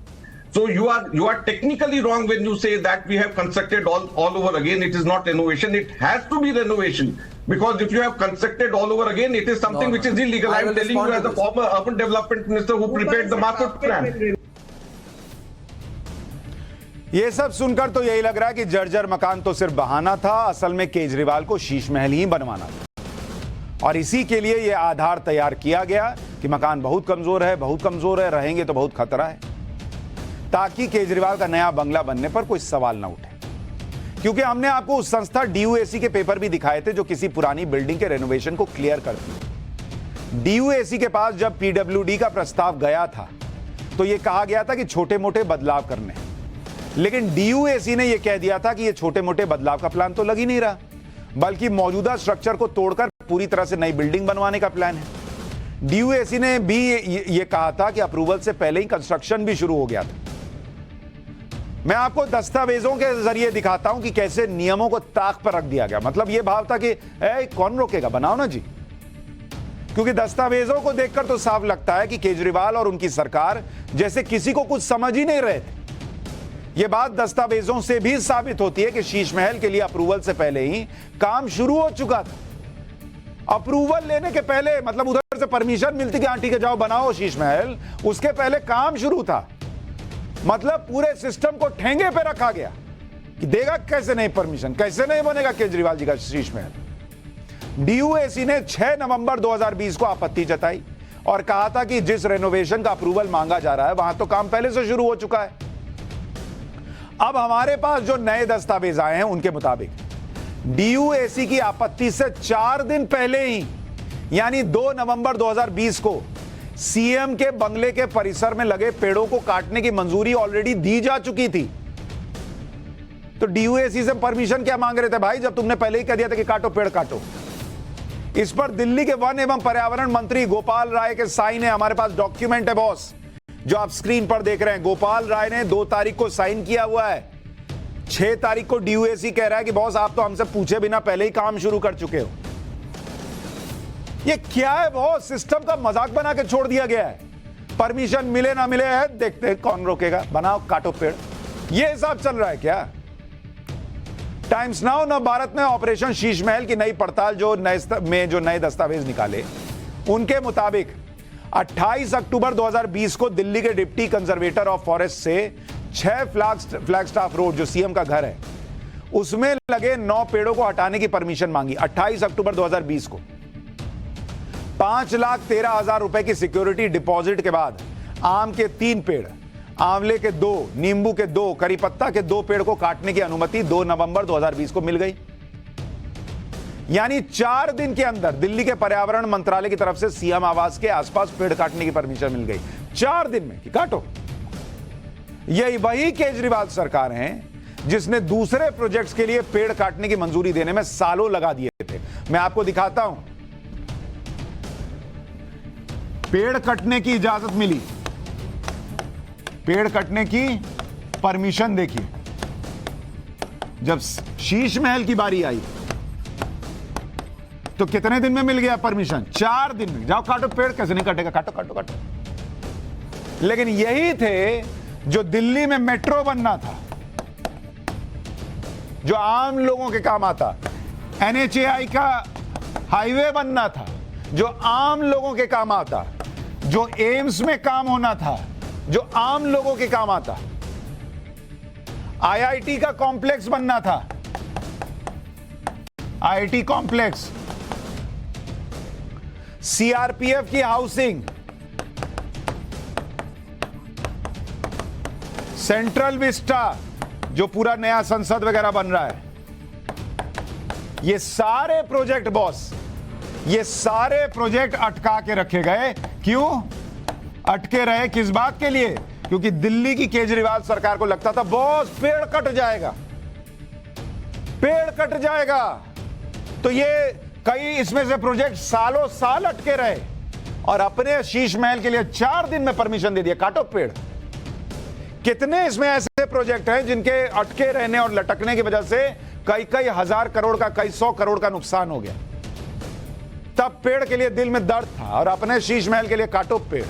So you are technically wrong when you say that we have constructed all over again. It is not renovation. It has to be renovation. Because if you have constructed all over again, it is something which is illegal. I am telling you as a former urban development minister who prepared the master plan. ये सब सुनकर तो यही लग रहा है कि जर्जर मकान तो सिर्फ बहाना था, असल में केजरीवाल को शीश महल ही बनवाना था और इसी के लिए यह आधार तैयार किया गया कि मकान बहुत कमजोर है, रहेंगे तो बहुत खतरा है, ताकि केजरीवाल का नया बंगला बनने पर कोई सवाल ना उठे। क्योंकि हमने आपको उस संस्था DUAC के पेपर भी दिखाए थे जो किसी पुरानी बिल्डिंग के रेनोवेशन को क्लियर करती है। DUAC के पास जब PWD का प्रस्ताव गया था तो यह कहा गया था कि छोटे मोटे बदलाव करने, लेकिन DUAC ने यह कह दिया था कि यह छोटे मोटे बदलाव का प्लान तो लग ही नहीं रहा, बल्कि मौजूदा स्ट्रक्चर को तोड़कर पूरी तरह से नई बिल्डिंग बनवाने का प्लान है। DUAC ने भी यह कहा था कि अप्रूवल से पहले ही कंस्ट्रक्शन भी शुरू हो गया था। मैं आपको दस्तावेजों के जरिए दिखाता हूं कि कैसे नियमों को ताक पर रख दिया गया। मतलब यह भाव था कि कौन रोकेगा, बनाओ ना जी। क्योंकि दस्तावेजों को देखकर तो साफ लगता है कि केजरीवाल और उनकी सरकार जैसे किसी को कुछ समझ ही नहीं रहे थे। यह बात दस्तावेजों से भी साबित होती है कि शीश महल के लिए अप्रूवल से पहले ही काम शुरू हो चुका था। अप्रूवल लेने के पहले, मतलब उधर से परमिशन मिलती कि हाँ ठीक है जाओ बनाओ शीश महल, उसके पहले काम शुरू था। मतलब पूरे सिस्टम को ठेंगे पे रखा गया कि देगा कैसे नहीं परमिशन, कैसे नहीं बनेगा केजरीवाल जी का शीश महल। DUAC ने 6 नवंबर 2020 को आपत्ति जताई और कहा था कि जिस रेनोवेशन का अप्रूवल मांगा जा रहा है वहां तो काम पहले से शुरू हो चुका है। अब हमारे पास जो नए दस्तावेज आए हैं उनके मुताबिक DUAC की आपत्ति से 4 दिन पहले ही, यानी 2 नवंबर 2020 को सीएम के बंगले के परिसर में लगे पेड़ों को काटने की मंजूरी ऑलरेडी दी जा चुकी थी। तो DUAC से परमिशन क्या मांग रहे थे भाई, जब तुमने पहले ही कह दिया था कि काटो पेड़ काटो। इस पर दिल्ली के वन एवं पर्यावरण मंत्री गोपाल राय के साइन है। हमारे पास डॉक्यूमेंट है बॉस, जो आप स्क्रीन पर देख रहे हैं। गोपाल राय ने 2 तारीख को साइन किया हुआ है। 6 तारीख को DUAC कह रहा है कि बॉस आप तो हमसे पूछे बिना पहले ही काम शुरू कर चुके हो। ये क्या है बॉस, सिस्टम का मजाक बना के छोड़ दिया गया है। परमिशन मिले ना मिले है, देखते हैं कौन रोकेगा, बनाओ काटो पेड़, ये हिसाब चल रहा है क्या। टाइम्स नाउ नव भारत ने ऑपरेशन शीश महल की नई पड़ताल जो नए दस्तावेज निकाले, उनके मुताबिक 28 अक्टूबर 2020 को दिल्ली के डिप्टी कंजर्वेटर ऑफ फॉरेस्ट से 6 फ्लैगस्टाफ रोड जो सीएम का घर है उसमें लगे 9 पेड़ों को हटाने की परमिशन मांगी। 28 अक्टूबर 2020 को 5,13,000 रुपए की सिक्योरिटी डिपॉजिट के बाद आम के 3 पेड़, आंवले के 2, नींबू के 2, करी पत्ता के 2 पेड़ को काटने की अनुमति 2 नवंबर 2020 को मिल गई। यानी 4 दिन के अंदर दिल्ली के पर्यावरण मंत्रालय की तरफ से सीएम आवास के आसपास पेड़ काटने की परमिशन मिल गई 4 दिन में कि काटो। यही वही केजरीवाल सरकार है जिसने दूसरे प्रोजेक्ट्स के लिए पेड़ काटने की मंजूरी देने में सालों लगा दिए थे। मैं आपको दिखाता हूं, पेड़ कटने की इजाजत मिली, पेड़ कटने की परमिशन देखिए। जब शीश महल की बारी आई तो कितने दिन में मिल गया परमिशन? 4 दिन में। जाओ काटो पेड़, कैसे नहीं कटेगा, काटो काटो काटो। लेकिन यही थे जो दिल्ली में मेट्रो बनना था, जो आम लोगों के काम आता, NHAI का हाईवे बनना था जो आम लोगों के काम आता, जो एम्स में काम होना था जो आम लोगों के काम आता, IIT का कॉम्प्लेक्स बनना था, IIT कॉम्प्लेक्स, CRPF की हाउसिंग, सेंट्रल विस्टा जो पूरा नया संसद वगैरह बन रहा है, ये सारे प्रोजेक्ट बॉस ये सारे प्रोजेक्ट अटका के रखे गए। क्यों अटके रहे? किस बात के लिए? क्योंकि दिल्ली की केजरीवाल सरकार को लगता था बॉस पेड़ कट जाएगा, पेड़ कट जाएगा। तो ये कई इसमें से प्रोजेक्ट सालों साल अटके रहे और अपने शीश महल के लिए 4 दिन में परमिशन दे दिया, काटो पेड़। कितने इसमें ऐसे प्रोजेक्ट हैं जिनके अटके रहने और लटकने की वजह से कई कई हजार करोड़ का, कई 100 करोड़ का नुकसान हो गया। तब पेड़ के लिए दिल में दर्द था और अपने शीश महल के लिए काटो पेड़।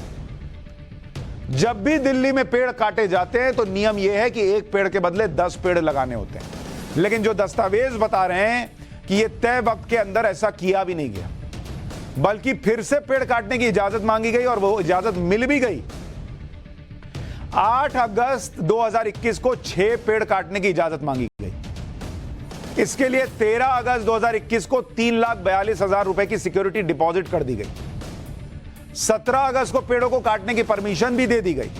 जब भी दिल्ली में पेड़ काटे जाते हैं तो नियम यह है कि एक पेड़ के बदले 10 पेड़ लगाने होते हैं। लेकिन जो दस्तावेज बता रहे हैं कि यह तय वक्त के अंदर ऐसा किया भी नहीं गया, बल्कि फिर से पेड़ काटने की इजाजत मांगी गई और वो इजाजत मिल भी गई। 8 अगस्त 2021 को 6 पेड़ काटने की इजाजत मांगी गई। इसके लिए 13 अगस्त 2021 को 3,42,000 रुपए की सिक्योरिटी डिपॉजिट कर दी गई। 17 अगस्त को पेड़ों को काटने की परमिशन भी दे दी गई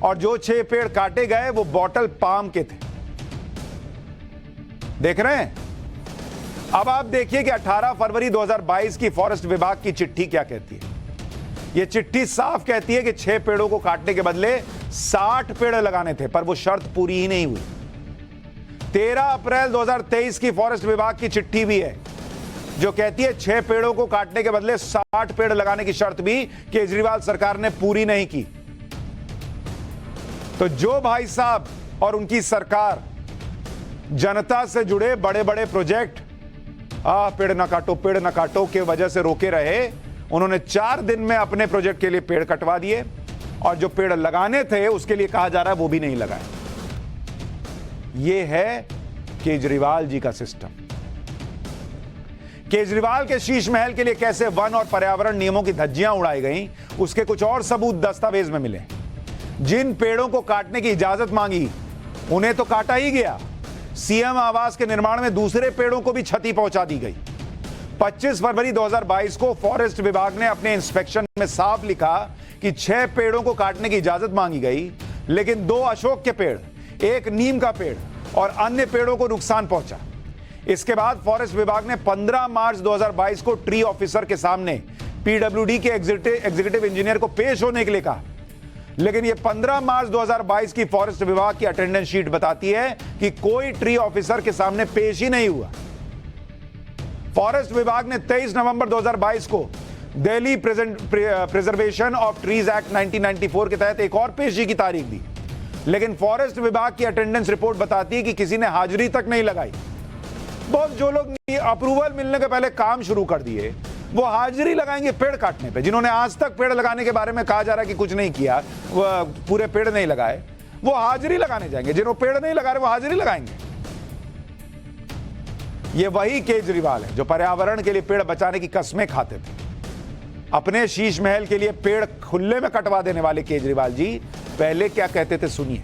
और जो 6 पेड़ काटे गए वो बॉटल पाम के थे। देख रहे हैं? अब आप देखिए कि 18 फरवरी 2022 की फॉरेस्ट विभाग की चिट्ठी क्या कहती है। यह चिट्ठी साफ कहती है कि 6 पेड़ों को काटने के बदले 60 पेड़ लगाने थे, पर वो शर्त पूरी ही नहीं हुई। 13 अप्रैल 2023 की फॉरेस्ट विभाग की चिट्ठी भी है जो कहती है 6 पेड़ों को काटने के बदले 60 पेड़ लगाने की शर्त भी केजरीवाल सरकार ने पूरी नहीं की। तो जो भाई साहब और उनकी सरकार जनता से जुड़े बड़े बड़े प्रोजेक्ट पेड़ ना काटो, पेड़ ना काटो के वजह से रोके रहे, उन्होंने 4 दिन में अपने प्रोजेक्ट के लिए पेड़ कटवा दिए और जो पेड़ लगाने थे उसके लिए कहा जा रहा है वो भी नहीं लगाए। यह है केजरीवाल जी का सिस्टम। केजरीवाल के शीश महल के लिए कैसे वन और पर्यावरण नियमों की धज्जियां उड़ाई गई, उसके कुछ और सबूत दस्तावेज में मिले। जिन पेड़ों को काटने की इजाजत मांगी उन्हें तो काटा ही गया। सीएम आवास के निर्माण में दूसरे पेड़ों को भी क्षति पहुंचा दी गई। 25 फरवरी 2022 को फॉरेस्ट विभाग ने अपने इंस्पेक्शन में साफ लिखा कि 6 पेड़ों को काटने की इजाजत मांगी गई, लेकिन 2 अशोक के पेड़, 1 नीम का पेड़ और अन्य पेड़ों को नुकसान पहुंचा। इसके बाद फॉरेस्ट विभाग ने 15 मार्च 2022 को ट्री ऑफिसर के सामने पीडब्ल्यूडी के एग्जीक्यूटिव इंजीनियर को पेश होने के लिए कहा, लेकिन यह 15 मार्च 2022 की फॉरेस्ट विभाग की अटेंडेंस शीट बताती है कि कोई ट्री ऑफिसर के सामने पेश ही नहीं हुआ। फॉरेस्ट विभाग ने 23 नवंबर 2022 को Delhi preservation of trees act 1994 के तहत एक और पेशी की तारीख दी, लेकिन फॉरेस्ट विभाग की अटेंडेंस रिपोर्ट बताती है कि किसी ने हाजिरी तक नहीं लगाई। बहुत जो लोग अप्रूवल मिलने के पहले काम शुरू कर दिए वो हाजिरी लगाएंगे पेड़ काटने पे। जिन्होंने आज तक पेड़ लगाने के बारे में कहा जा रहा है कि कुछ नहीं किया, वो पूरे पेड़ नहीं लगाए, वो हाजिरी लगाने जाएंगे। जिन्होंने पेड़ नहीं लगा रहे वो हाजिरी लगाएंगे। ये वही केजरीवाल है जो पर्यावरण के लिए पेड़ बचाने की कसमें खाते थे। अपने शीश महल के लिए पेड़ खुले में कटवा देने वाले केजरीवाल जी पहले क्या कहते थे, सुनिए।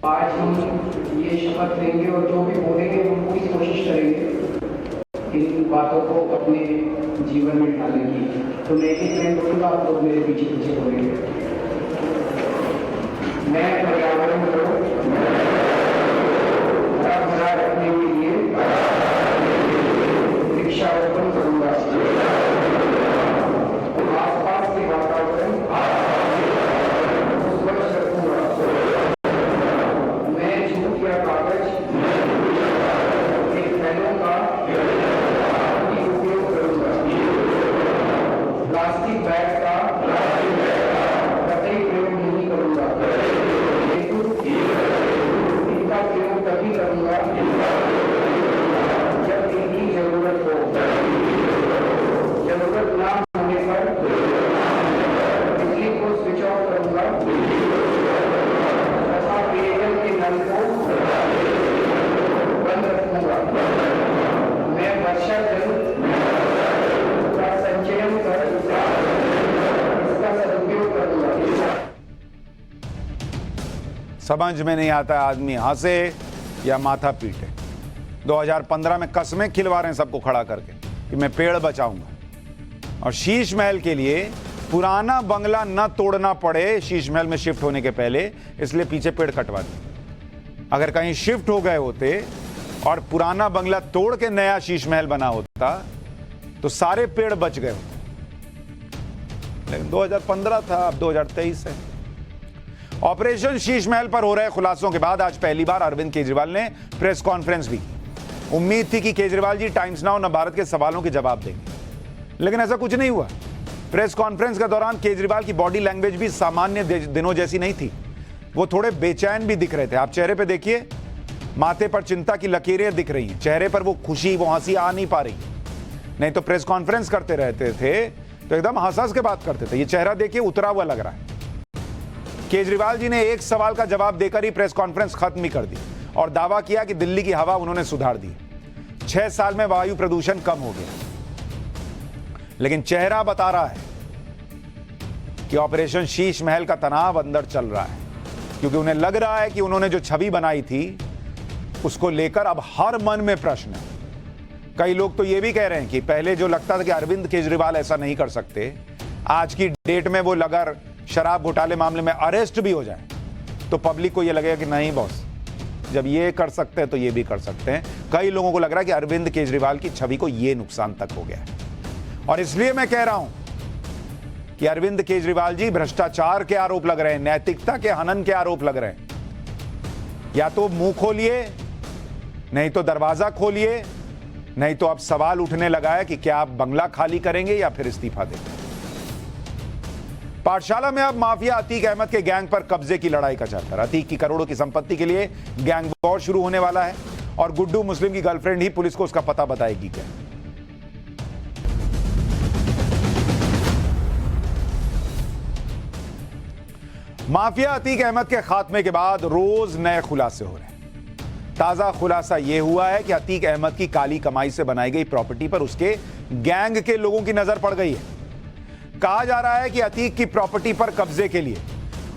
आज हम ये शपथ लेंगे और जो भी बोलेंगे हम पूरी कोशिश करेंगे इन बातों को अपने जीवन में ढालने की। तो मैं एक ट्रेंड बोलूँगा, आप लोग मेरे पीछे पीछे बोलेंगे। मैं पर्यावरण को हरा भरा रखने के लिए वृक्षारोपण करूँगा। आसपास के वातावरण स्वच्छ रखूँगा। मैं जूट या कागज के थैलों का उपयोग करूँगा। प्लास्टिक बैग का कतई प्रयोग नहीं करूँगा। इनका प्रयोग तभी करूँगा जब इनकी जरूरत हो। जरूरत ना होने पर बिजली को स्विच ऑफ करूँगा तथा पेयजल के नल को बंद रखूँगा। मैं वर्षा जल का संचयन कर इसका सदुपयोग करूँगा। समझ में नहीं आता आदमी हंसे या माथा पीटे। 2015 में कस्में खिलवा रहे हैं सबको खड़ा करके कि मैं पेड़ बचाऊंगा, और शीश महल के लिए पुराना बंगला न तोड़ना पड़े शीश महल में शिफ्ट होने के पहले, इसलिए पीछे पेड़ कटवा दिए। अगर कहीं शिफ्ट हो गए होते और पुराना बंगला तोड़ के नया शीश महल बना होता तो सारे पेड़ बच गए होते। लेकिन 2015 था, अब 2023 है। ऑपरेशन शीश महल पर हो रहे खुलासों के बाद आज पहली बार अरविंद केजरीवाल ने प्रेस कॉन्फ्रेंस भी की। उम्मीद थी कि केजरीवाल जी टाइम्स नाउ न भारत के सवालों के जवाब देंगे, लेकिन ऐसा कुछ नहीं हुआ। प्रेस कॉन्फ्रेंस के दौरान केजरीवाल की बॉडी लैंग्वेज भी सामान्य दिनों जैसी नहीं थी। वो थोड़े बेचैन भी दिख रहे थे। आप चेहरे पे देखिए, माथे पर चिंता की लकीरें दिख रही हैं। चेहरे पर वो खुशी, वो हंसी आ नहीं पा रही। नहीं तो प्रेस कॉन्फ्रेंस करते रहते थे तो एकदम हंस के बात करते थे। ये चेहरा देखिए, उतरा हुआ लग रहा है। केजरीवाल जी ने एक सवाल का जवाब देकर ही प्रेस कॉन्फ्रेंस खत्म ही कर दी और दावा किया कि दिल्ली की हवा उन्होंने सुधार दी। 6 साल में वायु प्रदूषण कम हो गया। लेकिन चेहरा बता रहा है कि ऑपरेशन शीश महल का तनाव अंदर चल रहा है, क्योंकि उन्हें लग रहा है कि उन्होंने जो छवि बनाई थी उसको लेकर अब हर मन में प्रश्न है। कई लोग तो ये भी कह रहे हैं कि पहले जो लगता था कि अरविंद केजरीवाल ऐसा नहीं कर सकते, आज की डेट में वो अगर शराब घोटाले मामले में अरेस्ट भी हो जाए तो पब्लिक को ये लगेगा कि नहीं बॉस, जब ये कर सकते हैं तो ये भी कर सकते हैं। कई लोगों को लग रहा है कि अरविंद केजरीवाल की छवि को ये नुकसान तक हो गया है। और इसलिए मैं कह रहा हूं कि अरविंद केजरीवाल जी भ्रष्टाचार के आरोप लग रहे हैं, नैतिकता के हनन के आरोप लग रहे हैं। या तो मुंह खोलिए, नहीं तो दरवाजा खोलिए, नहीं तो अब सवाल उठने लगा है कि क्या आप बंगला खाली करेंगे या फिर इस्तीफा देंगे। पाठशाला में अब माफिया अतीक अहमद के गैंग पर कब्जे की लड़ाई का चैप्टर। अतीक की करोड़ों की संपत्ति के लिए गैंग वॉर शुरू होने वाला है और गुड्डू मुस्लिम की गर्लफ्रेंड ही पुलिस को उसका पता बताएगी। क्या माफिया अतीक अहमद के खात्मे के बाद रोज नए खुलासे हो रहे हैं। ताजा खुलासा यह हुआ है कि अतीक अहमद की काली कमाई से बनाई गई प्रॉपर्टी पर उसके गैंग के लोगों की नजर पड़ गई है। कहा जा रहा है कि अतीक की प्रॉपर्टी पर कब्जे के लिए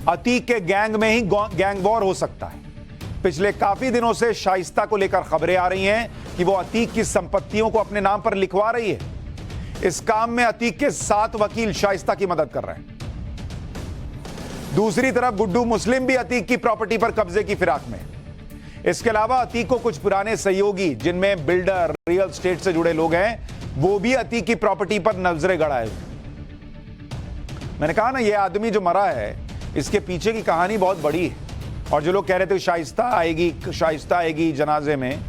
अतीक के गैंग में ही गैंग वॉर हो सकता है। पिछले काफी दिनों से शाइस्ता को लेकर खबरें आ रही हैं कि वो अतीक की संपत्तियों को अपने नाम पर लिखवा रही है। इस काम में अतीक के 7 वकील शाइस्ता की मदद कर रहे हैं। दूसरी तरफ गुड्डू मुस्लिम भी अतीक की प्रॉपर्टी पर कब्जे की फिराक में। इसके अलावा अतीक को कुछ पुराने सहयोगी, जिनमें बिल्डर, रियल एस्टेट से जुड़े लोग हैं, वो भी अतीक की प्रॉपर्टी पर नजरें गड़ाए हुए। मैंने कहा ना, यह आदमी जो मरा है इसके पीछे की कहानी बहुत बड़ी है। और जो लोग कह रहे थे शाइस्ता आएगी जनाजे में,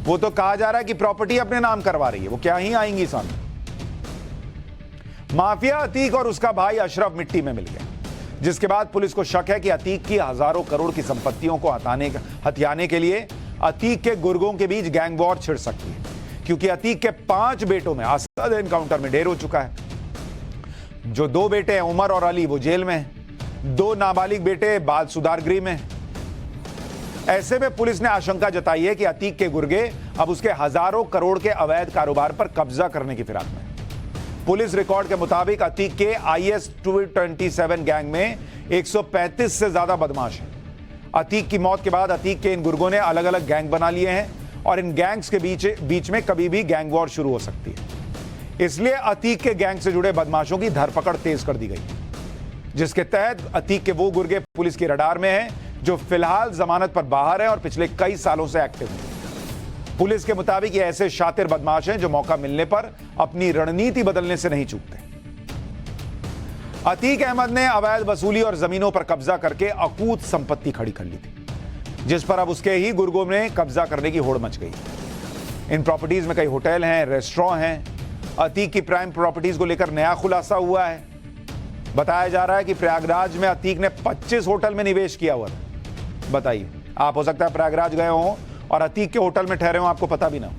वो तो कहा जा रहा है कि प्रॉपर्टी अपने नाम करवा रही है। वो क्या ही आएंगी सामने। माफिया अतीक और उसका भाई अशरफ मिट्टी में मिल गया, जिसके बाद पुलिस को शक है कि अतीक की हजारों करोड़ की संपत्तियों को हथियाने के लिए अतीक के गुर्गों के बीच गैंग वॉर छिड़ सकती है, क्योंकि अतीक के 5 बेटों में असद एनकाउंटर में ढेर हो चुका है। जो 2 बेटे हैं उमर और अली, वो जेल में हैं। 2 नाबालिग बेटे बाल सुधार गृह में। ऐसे में पुलिस ने आशंका जताई है कि अतीक के गुर्गे अब उसके हजारों करोड़ के अवैध कारोबार पर कब्जा करने की फिराक में। पुलिस रिकॉर्ड के मुताबिक अतीक के IS 227 गैंग में 135 से ज्यादा बदमाश हैं। अतीक की मौत के बाद अतीक के इन गुर्गों ने अलग अलग गैंग बना लिए हैं और इन गैंग्स के बीच में कभी भी गैंग वॉर शुरू हो सकती है। इसलिए अतीक के गैंग से जुड़े बदमाशों की धरपकड़ तेज कर दी गई, जिसके तहत अतीक के वो गुर्गे पुलिस के रडार में हैं जो फिलहाल जमानत पर बाहर हैं और पिछले कई सालों से एक्टिव हैं। पुलिस के मुताबिक ये ऐसे शातिर बदमाश हैं जो मौका मिलने पर अपनी रणनीति बदलने से नहीं चूकते। अतीक अहमद ने अवैध वसूली और जमीनों पर कब्जा करके अकूत संपत्ति खड़ी कर ली थी, जिस पर अब उसके ही गुर्गों में कब्जा करने की होड़ मच गई। इन प्रॉपर्टीज में कई होटल हैं, रेस्टोरेंट हैं। अतीक की प्राइम प्रॉपर्टीज को लेकर नया खुलासा हुआ है। बताया जा रहा है कि प्रयागराज में अतीक ने 25 होटल में निवेश किया हुआ था। बताइए, आप हो सकता है प्रयागराज गए हो और अतीक के होटल में ठहरे हो, आपको पता भी ना हो।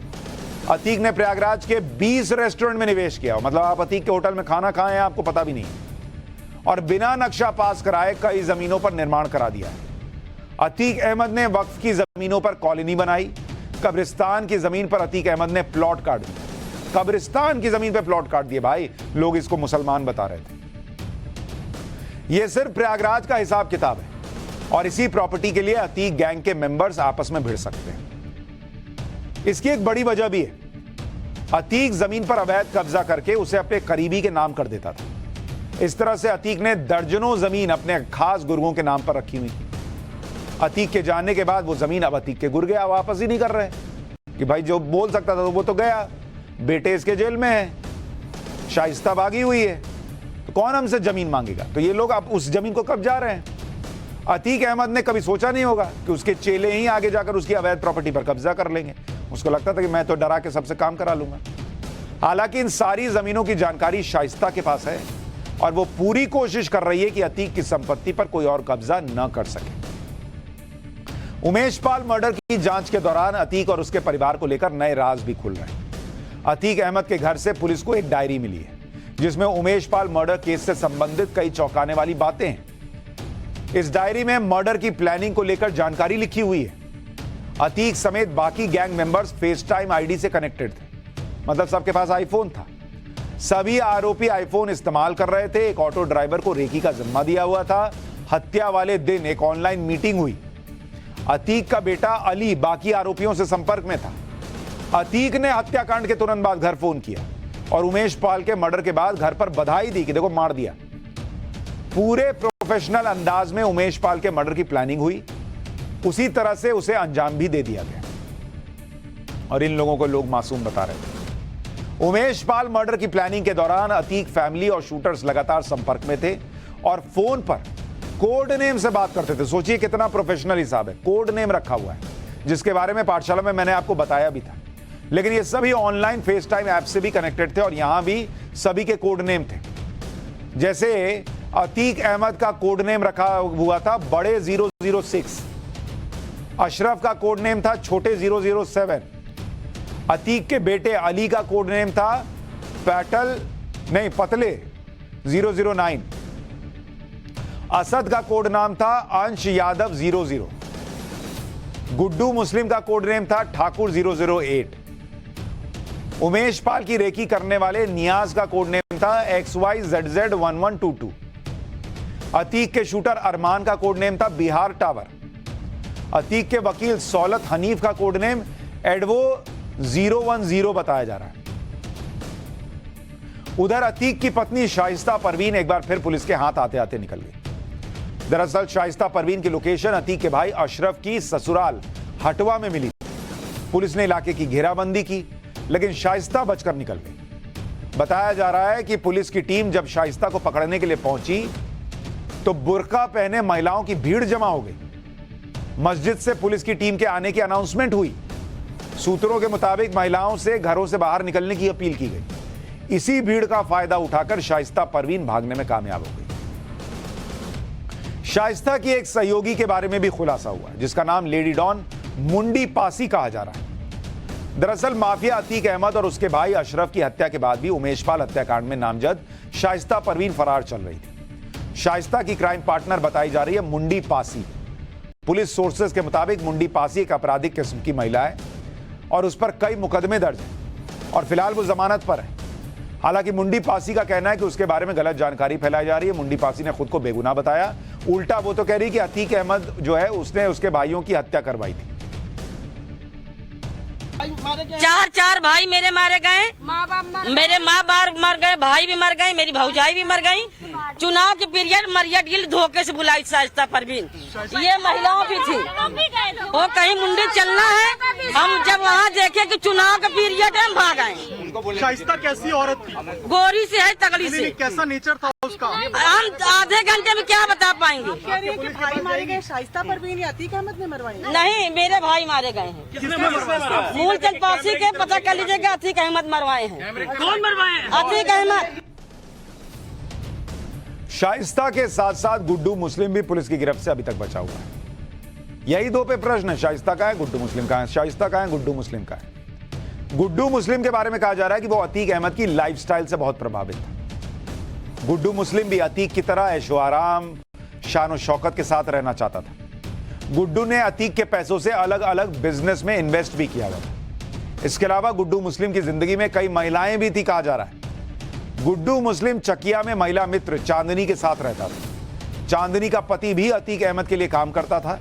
अतीक ने प्रयागराज के 20 रेस्टोरेंट में निवेश किया हो, मतलब आप अतीक के होटल में खाना खाए हैं, आपको पता भी नहीं। और बिना नक्शा पास कराए कई जमीनों पर निर्माण करा दिया है। अतीक अहमद ने वक्फ की जमीनों पर कॉलोनी बनाई। कब्रिस्तान की जमीन पर अतीक अहमद ने प्लॉट काट दिए। कब्रिस्तान की जमीन पर प्लॉट काट दिए भाई, लोग इसको मुसलमान बता रहे थे। यह सिर्फ प्रयागराज का हिसाब किताब है और इसी प्रॉपर्टी के लिए अतीक गैंग के मेंबर्स आपस में भिड़ सकते हैं। इसकी एक बड़ी वजह भी है। अतीक जमीन पर अवैध कब्जा करके उसे अपने करीबी के नाम कर देता था। इस तरह से अतीक ने दर्जनों जमीन अपने खास गुर्गों के नाम पर रखी हुई थी। अतीक के जाने के बाद वो जमीन अब अतीक के गुर्गे वापस ही नहीं कर रहे। कि भाई जो बोल सकता था वो तो गया, बेटे इसके जेल में है, शाइस्ता भागी हुई है, तो कौन हमसे जमीन मांगेगा। तो ये लोग अब उस जमीन को कब जा रहे हैं। अतीक अहमद ने कभी सोचा नहीं होगा कि उसके चेले ही आगे जाकर उसकी अवैध प्रॉपर्टी पर कब्जा कर लेंगे। उसको लगता था कि मैं तो डरा के सबसे काम करा लूंगा। हालांकि इन सारी जमीनों की जानकारी शाइस्ता के पास है और वो पूरी कोशिश कर रही है कि अतीक की संपत्ति पर कोई और कब्जा न कर सके। उमेश पाल मर्डर की जांच के दौरान अतीक और उसके परिवार को लेकर नए राज भी खुल रहे हैं। अतीक अहमद के घर से पुलिस को एक डायरी मिली है जिसमें उमेश पाल मर्डर केस से संबंधित कई चौंकाने वाली बातें हैं। इस डायरी में मर्डर की प्लानिंग को लेकर जानकारी लिखी हुई है। अतीक समेत बाकी gang members face time ID से कनेक्टेड थे, मतलब सबके पास आईफोन था। सभी आरोपी आईफोन इस्तेमाल कर रहे थे। एक ऑटो ड्राइवर को रेकी का जिम्मा दिया हुआ था। हत्या वाले दिन एक ऑनलाइन मीटिंग हुई। अतीक का बेटा अली बाकी आरोपियों से संपर्क में था। अतीक ने हत्याकांड के तुरंत बाद घर फोन किया और उमेश पाल के मर्डर के बाद घर पर बधाई दी कि देखो मार दिया। पूरे प्रोफेशनल अंदाज में उमेश पाल के मर्डर की प्लानिंग हुई, उसी तरह से उसे अंजाम भी दे दिया गया और इन लोगों को लोग मासूम बता रहे थे। उमेश पाल मर्डर की प्लानिंग के दौरान अतीक फैमिली और शूटर्स लगातार संपर्क में थे और फोन पर कोड नेम से बात करते थे। सोचिए कितना प्रोफेशनल हिसाब है, कोड नेम रखा हुआ है, जिसके बारे में पाठशाला में मैंने आपको बताया भी था। लेकिन ये सभी ऑनलाइन फेस टाइम ऐप से भी कनेक्टेड थे और यहां भी सभी के कोड नेम थे। जैसे अतीक अहमद का कोड नेम रखा हुआ था बड़े 006, अशरफ का कोड नेम था छोटे 007, अतीक के बेटे अली का कोड नेम था पतले 009, असद का कोड नाम था अंश यादव 00, गुड्डू मुस्लिम का कोड नेम था ठाकुर 008, उमेश पाल की रेकी करने वाले नियाज का कोड नेम था XYZZ1122, अतीक के शूटर अरमान का कोड नेम था बिहार टावर, अतीक के वकील सौलत हनीफ का कोड नेम एडवो 010 बताया जा रहा है। उधर अतीक की पत्नी शाइस्ता परवीन एक बार फिर पुलिस के हाथ आते आते निकल गई। दरअसल शाइस्ता परवीन की लोकेशन अतीक के भाई अशरफ की ससुराल हटवा में मिली। पुलिस ने इलाके की घेराबंदी की लेकिन शाइस्ता बचकर निकल गई। बताया जा रहा है कि पुलिस की टीम जब शाइस्ता को पकड़ने के लिए पहुंची तो बुर्का पहने महिलाओं की भीड़ जमा हो गई। मस्जिद से पुलिस की टीम के आने की अनाउंसमेंट हुई। सूत्रों के मुताबिक महिलाओं से घरों से बाहर निकलने की अपील की गई। इसी भीड़ का फायदा उठाकर शाइस्ता परवीन भागने में कामयाब हो गई। शाइस्ता की एक सहयोगी के बारे में भी खुलासा हुआ जिसका नाम लेडी डॉन मुंडी पासी कहा जा रहा है। दरअसल माफिया अतीक अहमद और उसके भाई अशरफ की हत्या के बाद भी उमेश पाल हत्याकांड में नामजद शाइस्ता परवीन फरार चल रही थी। शाइस्ता की क्राइम पार्टनर बताई जा रही है मुंडी पासी। पुलिस सोर्सेज के मुताबिक मुंडी पासी एक आपराधिक किस्म की महिला है और उस पर कई मुकदमे दर्ज हैं और फिलहाल वो जमानत पर है। हालांकि मुंडी पासी का कहना है कि उसके बारे में गलत जानकारी फैलाई जा रही है। मुंडी पासी ने खुद को बेगुनाह बताया। उल्टा वो तो कह रही कि अतीक अहमद जो है उसने उसके भाइयों की हत्या करवाई थी। चार भाई मेरे मारे गए, मेरे माँ बाप मर गए, भाई भी मर गए, मेरी भौजाई भी मर गई। चुनाव के पीरियड मरिया गिल धोखे से बुलाई शाइस्ता परवीन। ये महिलाओं भी थी। वो कहीं मुंडी चलना है। हम जब वहाँ देखे कि चुनाव का पीरियड है हम भाग आए। शाइस्ता कैसी औरत थी? गोरी से है, तगड़ी से। कैसा नेचर था उसका? हम आधे घंटे में क्या बता पाएंगे। कह रही है कि भाई मारे गए शाइस्ता परवीन या अतीक अहमद ने मरवाई? नहीं, मेरे भाई मारे गए हैं। मूलचंद पासी के पता कर लीजिएगा। अतीक अहमद मरवाए हैं। कौन मरवाए? अतीक अहमद। शाइस्ता के साथ साथ गुड्डू मुस्लिम भी पुलिस की गिरफ्त से अभी तक बचा हुआ है। यही दो पे प्रश्न है, शाइस्ता का है, गुड्डू मुस्लिम का है। शाइस्ता का है, गुड्डू मुस्लिम का है। गुड्डू मुस्लिम के बारे में कहा जा रहा है कि वो अतीक अहमद की लाइफस्टाइल से बहुत प्रभावित था। गुड्डू मुस्लिम भी अतीक की तरह ऐशो आराम, शान शौकत के साथ रहना चाहता था। गुड्डू ने अतीक के पैसों से अलग अलग बिजनेस में इन्वेस्ट भी किया हुआ था। इसके अलावा गुड्डू मुस्लिम की जिंदगी में कई महिलाएं भी थी कहा जा रहा है। गुड्डू मुस्लिम चकिया में महिला मित्र चांदनी के साथ रहता था। चांदनी का पति भी अतीक अहमद के लिए काम करता था।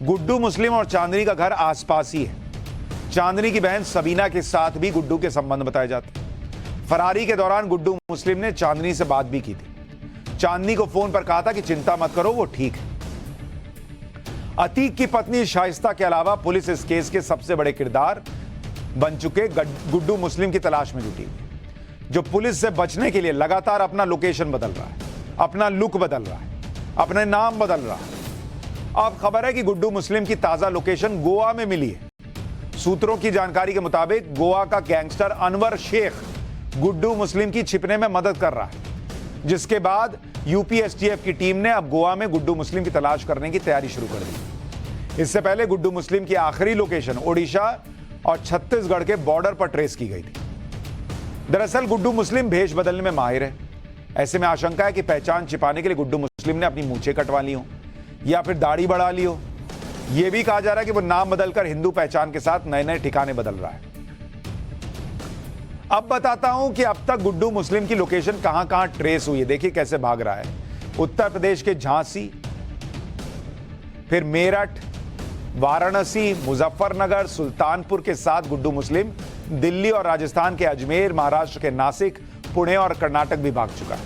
गुड्डू मुस्लिम और चांदनी का घर आसपास ही है। चांदनी की बहन सबीना के साथ भी गुड्डू के संबंध बताए जाते। फरारी के दौरान गुड्डू मुस्लिम ने चांदनी से बात भी की थी। चांदनी को फोन पर कहा था कि चिंता मत करो, वो ठीक है। अतीक की पत्नी शाइस्ता के अलावा पुलिस इस केस के सबसे बड़े किरदार बन चुके गुड्डू मुस्लिम की तलाश में जुटी हुई, जो पुलिस से बचने के लिए लगातार अपना लोकेशन बदल रहा है, अपना लुक बदल रहा है, अपने नाम बदल रहा है। अब खबर है कि गुड्डू मुस्लिम की ताजा लोकेशन गोवा में मिली है। सूत्रों की जानकारी के मुताबिक गोवा का गैंगस्टर अनवर शेख गुड्डू मुस्लिम की छिपने में मदद कर रहा है, जिसके बाद यूपी एसटीएफ की टीम ने अब गोवा में गुड्डू मुस्लिम की तलाश करने की तैयारी शुरू कर दी। इससे पहले गुड्डू मुस्लिम की आखिरी लोकेशन ओडिशा और छत्तीसगढ़ के बॉर्डर पर ट्रेस की गई थी। दरअसल गुड्डू मुस्लिम भेष बदलने में माहिर है। ऐसे में आशंका है कि पहचान छिपाने के लिए गुड्डू मुस्लिम ने अपनी मूंछें कटवा ली हो या फिर दाढ़ी बढ़ा ली हो। यह भी कहा जा रहा है कि वो नाम बदलकर हिंदू पहचान के साथ नए नए ठिकाने बदल रहा है। अब बताता हूं कि अब तक गुड्डू मुस्लिम की लोकेशन कहां कहां ट्रेस हुई है। देखिए कैसे भाग रहा है। उत्तर प्रदेश के झांसी, फिर मेरठ, वाराणसी, मुजफ्फरनगर, सुल्तानपुर के साथ गुड्डू मुस्लिम दिल्ली और राजस्थान के अजमेर, महाराष्ट्र के नासिक, पुणे और कर्नाटक भी भाग चुका है।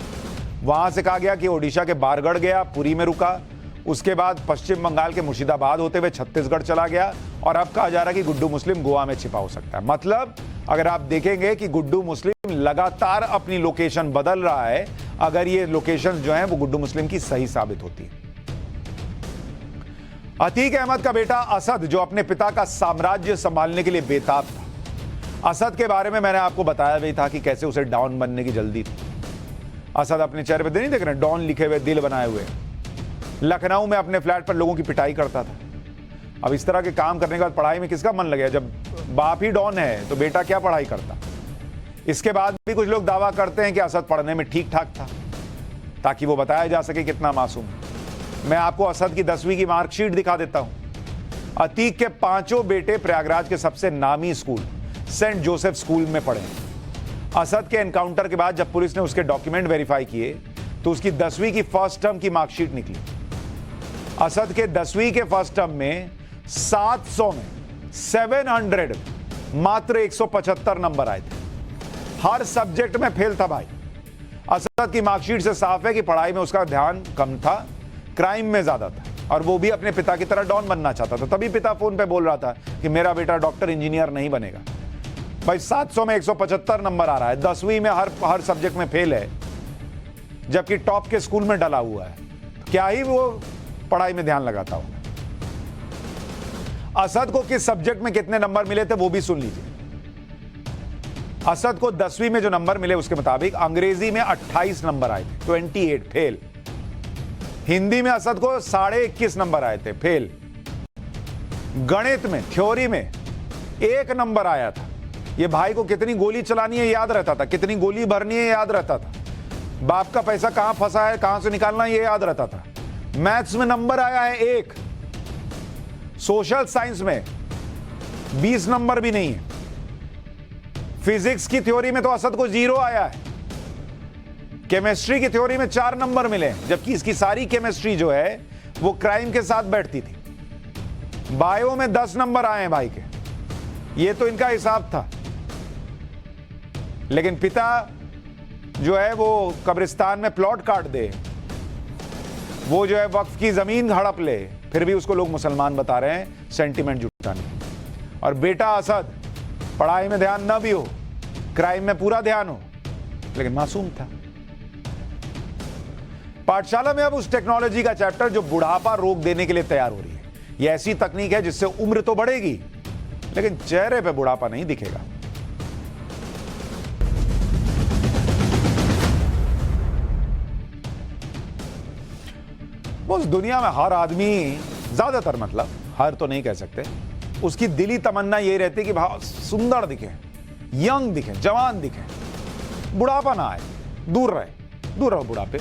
वहां से कहा गया कि ओडिशा के बारगढ़ गया, पुरी में रुका, उसके बाद पश्चिम बंगाल के मुर्शिदाबाद होते हुए छत्तीसगढ़ चला गया और अब कहा जा रहा है कि गुड्डू मुस्लिम गोवा में छिपा हो सकता है। मतलब अगर आप देखेंगे कि गुड्डू मुस्लिम लगातार अपनी लोकेशन बदल रहा है, अगर ये लोकेशन जो है वो गुड्डू मुस्लिम की सही साबित होती है। अतीक अहमद का बेटा असद, जो अपने पिता का साम्राज्य संभालने के लिए बेताब था। असद के बारे में मैंने आपको बताया भी था कि कैसे उसे डॉन बनने की जल्दी थी। असद अपने चेहरे पे नहीं देख रहे, डॉन लिखे हुए, दिल बनाए हुए। लखनऊ में अपने फ्लैट पर लोगों की पिटाई करता था। अब इस तरह के काम करने के बाद पढ़ाई में किसका मन लगेगा? जब बाप ही डॉन है तो बेटा क्या पढ़ाई करता? इसके बाद भी कुछ लोग दावा करते हैं कि असद पढ़ने में ठीक ठाक था, ताकि वो बताया जा सके कितना मासूम है। मैं आपको असद की 10वीं की मार्कशीट दिखा देता हूं। अतीक के 5 बेटे प्रयागराज के सबसे नामी स्कूल सेंट जोसेफ स्कूल में पढ़े। असद के एनकाउंटर के बाद जब पुलिस ने उसके डॉक्यूमेंट वेरीफाई किए तो उसकी 10वीं की फर्स्ट टर्म की मार्कशीट निकली। असद के 10वीं के फर्स्ट टर्म में 700 में 700 मात्र 175 नंबर आए थे। हर सब्जेक्ट में फेल था भाई। असद की मार्कशीट से साफ है कि पढ़ाई में उसका ध्यान कम था, क्राइम में ज्यादा था, और वो भी अपने पिता की तरह डॉन बनना चाहता था। तभी पिता फोन पे बोल रहा था कि मेरा बेटा डॉक्टर इंजीनियर नहीं बनेगा। भाई 700 में 175 नंबर आ रहा है, 10वीं में हर सब्जेक्ट में फेल है, जबकि टॉप के स्कूल में डला हुआ है। क्या ही वो पढ़ाई में ध्यान लगाता होगा। असद को किस सब्जेक्ट में कितने नंबर मिले थे वो भी सुन लीजिए। असद को 10वीं में जो नंबर मिले उसके मुताबिक अंग्रेजी में 28 नंबर आए थे, 28 फेल। हिंदी में असद को 21.5 नंबर आए थे, फेल। गणित में, थ्योरी में 1 नंबर आया था। ये भाई को कितनी गोली चलानी है याद रहता था, कितनी गोली भरनी है याद रहता था, बाप का पैसा कहां फंसा है, कहां से निकालना है, ये याद रहता था। मैथ्स में नंबर आया है 1। सोशल साइंस में 20 नंबर भी नहीं है। फिजिक्स की थ्योरी में तो असद को 0 आया है। केमिस्ट्री की थ्योरी में 4 नंबर मिले, जबकि इसकी सारी केमिस्ट्री जो है वो क्राइम के साथ बैठती थी। बायो में 10 नंबर आए हैं भाई के। ये तो इनका हिसाब था। लेकिन पिता जो है वो कब्रिस्तान में प्लॉट काट दे, वो जो है वक्फ की जमीन हड़प ले, फिर भी उसको लोग मुसलमान बता रहे हैं सेंटिमेंट जुटाने। और बेटा असद पढ़ाई में ध्यान ना भी हो, क्राइम में पूरा ध्यान हो, लेकिन मासूम था। पाठशाला में अब उस टेक्नोलॉजी का चैप्टर जो बुढ़ापा रोक देने के लिए तैयार हो रही है। यह ऐसी तकनीक है जिससे उम्र तो बढ़ेगी लेकिन चेहरे पे बुढ़ापा नहीं दिखेगा। उस दुनिया में हर आदमी, ज्यादातर मतलब हर तो नहीं कह सकते, उसकी दिली तमन्ना यही रहती है कि बहुत सुंदर दिखे, यंग दिखे, जवान दिखे, बुढ़ापा ना आए, दूर रहो बुढ़ापे।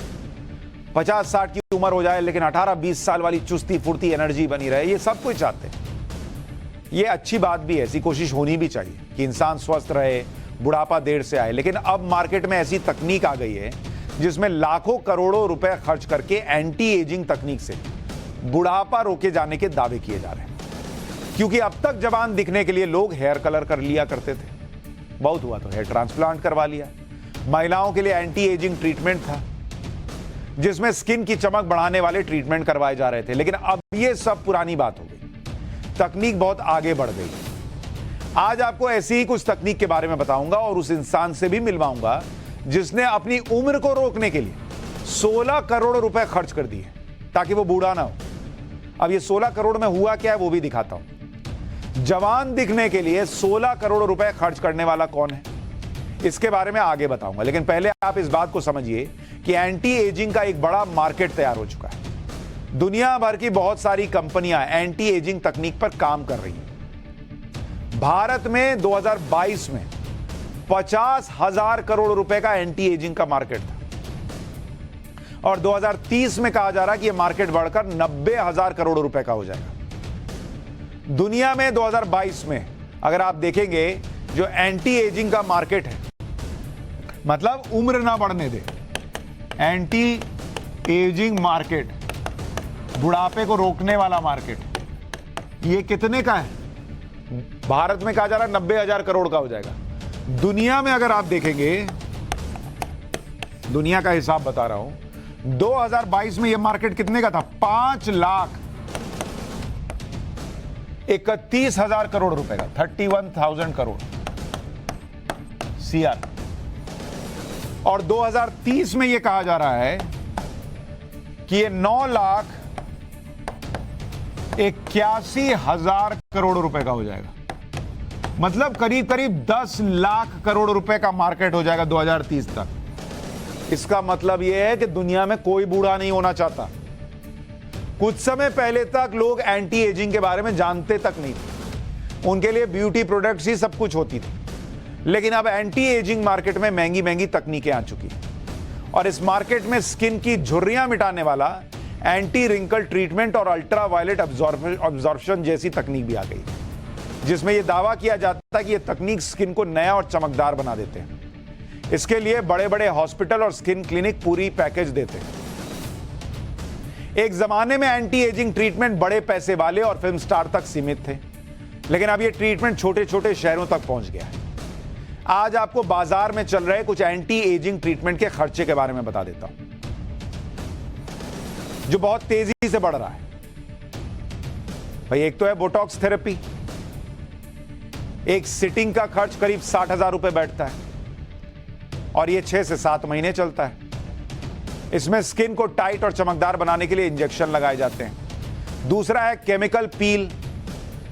50-60 की उम्र हो जाए लेकिन 18-20 साल वाली चुस्ती फुर्ती एनर्जी बनी रहे, ये सब कुछ चाहते हैं। ये अच्छी बात भी है, ऐसी कोशिश होनी भी चाहिए कि इंसान स्वस्थ रहे, बुढ़ापा देर से आए। लेकिन अब मार्केट में ऐसी तकनीक आ गई है जिसमें लाखों करोड़ों रुपए खर्च करके एंटी एजिंग तकनीक से बुढ़ापा रोके जाने के दावे किए जा रहे हैं। क्योंकि अब तक जवान दिखने के लिए लोग हेयर कलर कर लिया करते थे, बहुत हुआ तो हेयर ट्रांसप्लांट करवा लिया। महिलाओं के लिए एंटी एजिंग ट्रीटमेंट था जिसमें स्किन की चमक बढ़ाने वाले ट्रीटमेंट करवाए जा रहे थे। लेकिन अब ये सब पुरानी बात हो गई, तकनीक बहुत आगे बढ़ गई। आज आपको ऐसी ही कुछ तकनीक के बारे में बताऊंगा और उस इंसान से भी मिलवाऊंगा जिसने अपनी उम्र को रोकने के लिए 16 करोड़ रुपए खर्च कर दिए ताकि वो बूढ़ा ना हो। अब ये 16 करोड़ में हुआ क्या है वो भी दिखाता हूं। जवान दिखने के लिए 16 करोड़ रुपए खर्च करने वाला कौन है, इसके बारे में आगे बताऊंगा। लेकिन पहले आप इस बात को समझिए कि एंटी एजिंग का एक बड़ा मार्केट तैयार हो चुका है। दुनिया भर की बहुत सारी कंपनियां एंटी एजिंग तकनीक पर काम कर रही हैं। भारत में 2022 में 50,000 करोड़ रुपए का एंटी एजिंग का मार्केट था और 2030 में कहा जा रहा है कि यह मार्केट बढ़कर 90,000 करोड़ रुपए का हो जाएगा। दुनिया में 2022 में अगर आप देखेंगे जो एंटी एजिंग का मार्केट है, मतलब उम्र ना बढ़ने दे, एंटी एजिंग मार्केट, बुढ़ापे को रोकने वाला मार्केट, ये कितने का है? भारत में कहा जा रहा है 90,000 करोड़ का हो जाएगा। दुनिया में अगर आप देखेंगे, दुनिया का हिसाब बता रहा हूं, 2022 में यह मार्केट कितने का था? 5,31,000 करोड़ रुपए का, 31,000 करोड़ सीआर। और 2030 में यह कहा जा रहा है कि यह 9,81,000 करोड़ रुपए का हो जाएगा। मतलब करीब करीब 10 लाख करोड़ रुपए का मार्केट हो जाएगा 2030 तक। इसका मतलब यह है कि दुनिया में कोई बूढ़ा नहीं होना चाहता। कुछ समय पहले तक लोग एंटी एजिंग के बारे में जानते तक नहीं थे, उनके लिए ब्यूटी प्रोडक्ट्स ही सब कुछ होती थी। लेकिन अब एंटी एजिंग मार्केट में महंगी महंगी तकनीकें आ चुकी हैं और इस मार्केट में स्किन की झुर्रियां मिटाने वाला एंटी रिंकल ट्रीटमेंट और अल्ट्रा वायलेट अब्जॉर्प्शन जैसी तकनीक भी आ गई, जिसमें यह दावा किया जाता है कि यह तकनीक स्किन को नया और चमकदार बना देते हैं। इसके लिए बड़े बड़े हॉस्पिटल और स्किन क्लिनिक पूरी पैकेज देते हैं। एक जमाने में एंटी एजिंग ट्रीटमेंट बड़े पैसे वाले और फिल्म स्टार तक सीमित थे, लेकिन अब यह ट्रीटमेंट छोटे छोटे शहरों तक पहुंच गया है। आज आपको बाजार में चल रहे कुछ एंटी एजिंग ट्रीटमेंट के खर्चे के बारे में बता देता हूं, जो बहुत तेजी से बढ़ रहा है। भाई, एक तो है बोटॉक्स थेरेपी। एक सिटिंग का खर्च करीब 60,000 रुपए बैठता है और यह 6 से 7 महीने चलता है। इसमें स्किन को टाइट और चमकदार बनाने के लिए इंजेक्शन लगाए जाते हैं। दूसरा है केमिकल पील,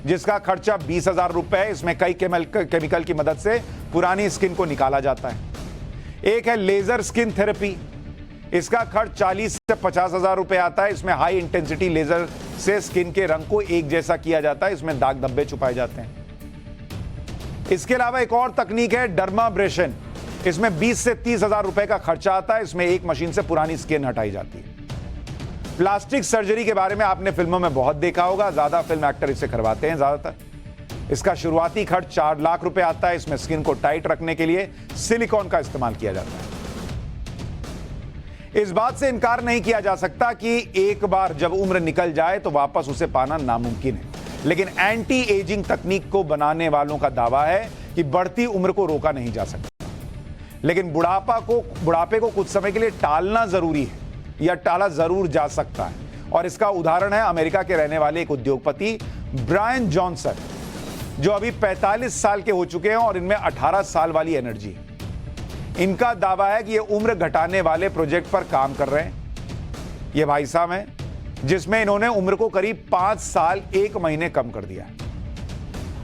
जिसका खर्चा 20,000 रुपए है। इसमें कई केमिकल की मदद से पुरानी स्किन को निकाला जाता है। एक है लेजर स्किन थेरेपी, इसका खर्च 40 से 50,000 रुपए आता है। इसमें हाई इंटेंसिटी लेजर से स्किन के रंग को एक जैसा किया जाता है। इसमें दाग धब्बे छुपाए जाते हैं। इसके अलावा एक और तकनीक है डर्माब्रेशन। इसमें 20 से 30,000 रुपए का खर्चा आता है। इसमें एक मशीन से पुरानी स्किन हटाई जाती है। प्लास्टिक सर्जरी के बारे में आपने फिल्मों में बहुत देखा होगा, ज्यादा फिल्म एक्टर इसे करवाते हैं ज्यादातर। इसका शुरुआती खर्च 4 लाख रुपए आता है। इसमें स्किन को टाइट रखने के लिए सिलिकॉन का इस्तेमाल किया जाता है। इस बात से इनकार नहीं किया जा सकता कि एक बार जब उम्र निकल जाए तो वापस उसे पाना नामुमकिन है, लेकिन एंटी एजिंग तकनीक को बनाने वालों का दावा है कि बढ़ती उम्र को रोका नहीं जा सकता, लेकिन बुढ़ापे को कुछ समय के लिए टालना जरूरी है या टाला जरूर जा सकता है। और इसका उदाहरण है अमेरिका के रहने वाले एक उद्योगपति ब्रायन जॉनसन, जो अभी 45 साल के हो चुके हैं और इनमें 18 साल वाली एनर्जी है। इनका दावा है कि ये उम्र घटाने वाले प्रोजेक्ट पर काम कर रहे हैं। ये भाई साहब हैं जिसमें इन्होंने उम्र को करीब 5 साल 1 महीने कम कर दिया है।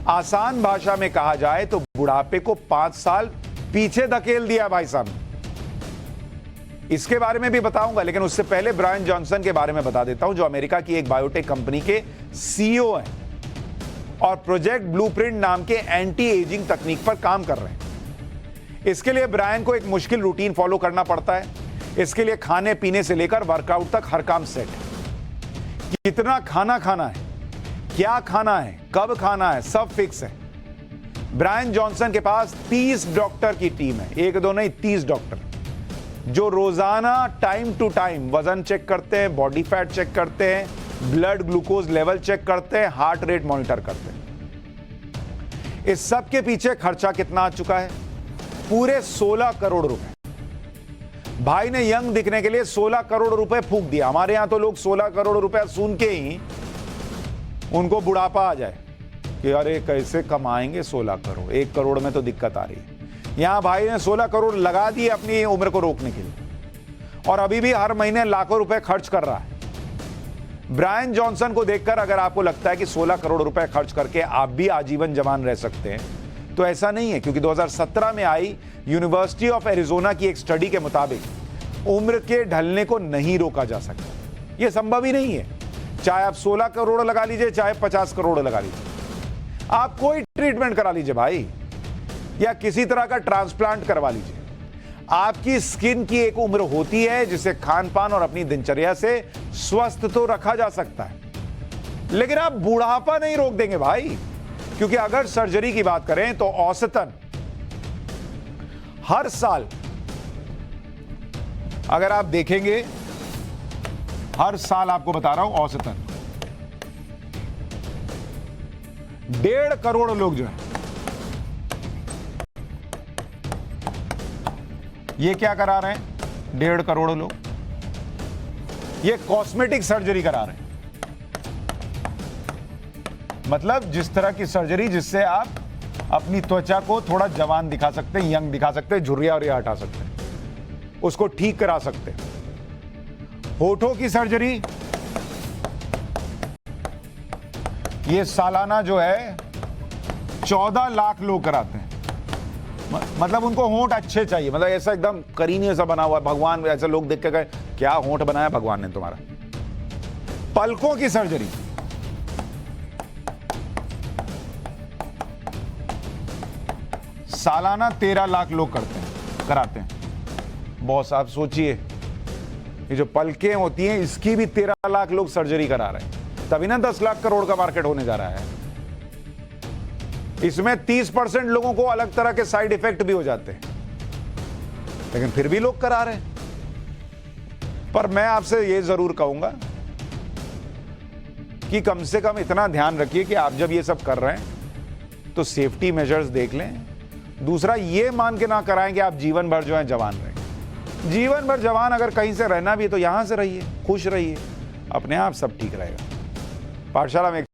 आसान भाषा में कहा जाए तो बुढ़ापे को 5 साल पीछे धकेल दिया भाई साहब। इसके बारे में भी बताऊंगा, लेकिन उससे पहले ब्रायन जॉनसन के बारे में बता देता हूं, जो अमेरिका की एक बायोटेक कंपनी के सीईओ हैं और प्रोजेक्ट ब्लूप्रिंट नाम के एंटी एजिंग तकनीक पर काम कर रहे हैं। इसके लिए ब्रायन को एक मुश्किल रूटीन फॉलो करना पड़ता है। इसके लिए खाने पीने से लेकर वर्कआउट तक हर काम सेट है। कितना खाना खाना है, क्या खाना है, कब खाना है, सब फिक्स है। ब्रायन जॉनसन के पास 30 डॉक्टर की टीम है, एक दो नहीं 30 डॉक्टर, जो रोजाना टाइम टू टाइम वजन चेक करते हैं, बॉडी फैट चेक करते हैं, ब्लड ग्लूकोज लेवल चेक करते हैं, हार्ट रेट मॉनिटर करते हैं। इस सब के पीछे खर्चा कितना आ चुका है? पूरे 16 करोड़ रुपए। भाई ने यंग दिखने के लिए 16 करोड़ रुपए फूंक दिया। हमारे यहां तो लोग 16 करोड़ रुपए सुन के ही उनको बुढ़ापा आ जाए। कि अरे कैसे कमाएंगे 16 करोड़, 1 करोड़ में तो दिक्कत आ रही है। यहां भाई ने 16 करोड़ लगा दिए अपनी उम्र को रोकने के लिए और अभी भी हर महीने लाखों रुपए खर्च कर रहा है। ब्रायन जॉनसन को देखकर अगर आपको लगता है कि 16 करोड़ रुपए खर्च करके आप भी आजीवन जवान रह सकते हैं, तो ऐसा नहीं है, क्योंकि 2017 में आई यूनिवर्सिटी ऑफ एरिजोना की एक स्टडी के मुताबिक उम्र के ढलने को नहीं रोका जा सकता। यह संभव ही नहीं है, चाहे आप 16 करोड़ लगा लीजिए, चाहे 50 करोड़ लगा लीजिए। आप कोई ट्रीटमेंट करा लीजिए भाई, या किसी तरह का ट्रांसप्लांट करवा लीजिए। आपकी स्किन की एक उम्र होती है जिसे खान पान और अपनी दिनचर्या से स्वस्थ तो रखा जा सकता है, लेकिन आप बुढ़ापा नहीं रोक देंगे भाई। क्योंकि अगर सर्जरी की बात करें तो औसतन हर साल अगर आप देखेंगे, हर साल आपको बता रहा हूं, औसतन 1.5 करोड़ लोग जो है ये क्या करा रहे हैं, 1.5 करोड़ लोग ये कॉस्मेटिक सर्जरी करा रहे हैं। मतलब जिस तरह की सर्जरी जिससे आप अपनी त्वचा को थोड़ा जवान दिखा सकते हैं, यंग दिखा सकते हैं, झुर्रियां और हटा सकते हैं, उसको ठीक करा सकते हैं। होठों की सर्जरी ये सालाना जो है 14 लाख लोग कराते हैं। मतलब उनको होंठ अच्छे चाहिए, मतलब ऐसा एकदम करीने सा बना हुआ, भगवान ऐसे लोग देख के कहे क्या होंठ बनाया भगवान ने तुम्हारा। पलकों की सर्जरी सालाना 13 लाख लोग कराते हैं। बॉस आप सोचिए, ये जो पलकें होती हैं इसकी भी 13 लाख लोग सर्जरी करा रहे हैं, तभी ना 10 लाख करोड़ का मार्केट होने जा रहा है। इसमें 30% लोगों को अलग तरह के साइड इफेक्ट भी हो जाते हैं, लेकिन फिर भी लोग करा रहे हैं। पर मैं आपसे ये जरूर कहूंगा कि कम से कम इतना ध्यान रखिए कि आप जब ये सब कर रहे हैं तो सेफ्टी मेजर्स देख लें। दूसरा, ये मान के ना कराएं कि आप जीवन भर जो है जवान रहें। जीवन भर जवान अगर कहीं से रहना भी है तो यहां से रहिए, खुश रहिए, अपने आप सब ठीक रहेगा। पाठशाला में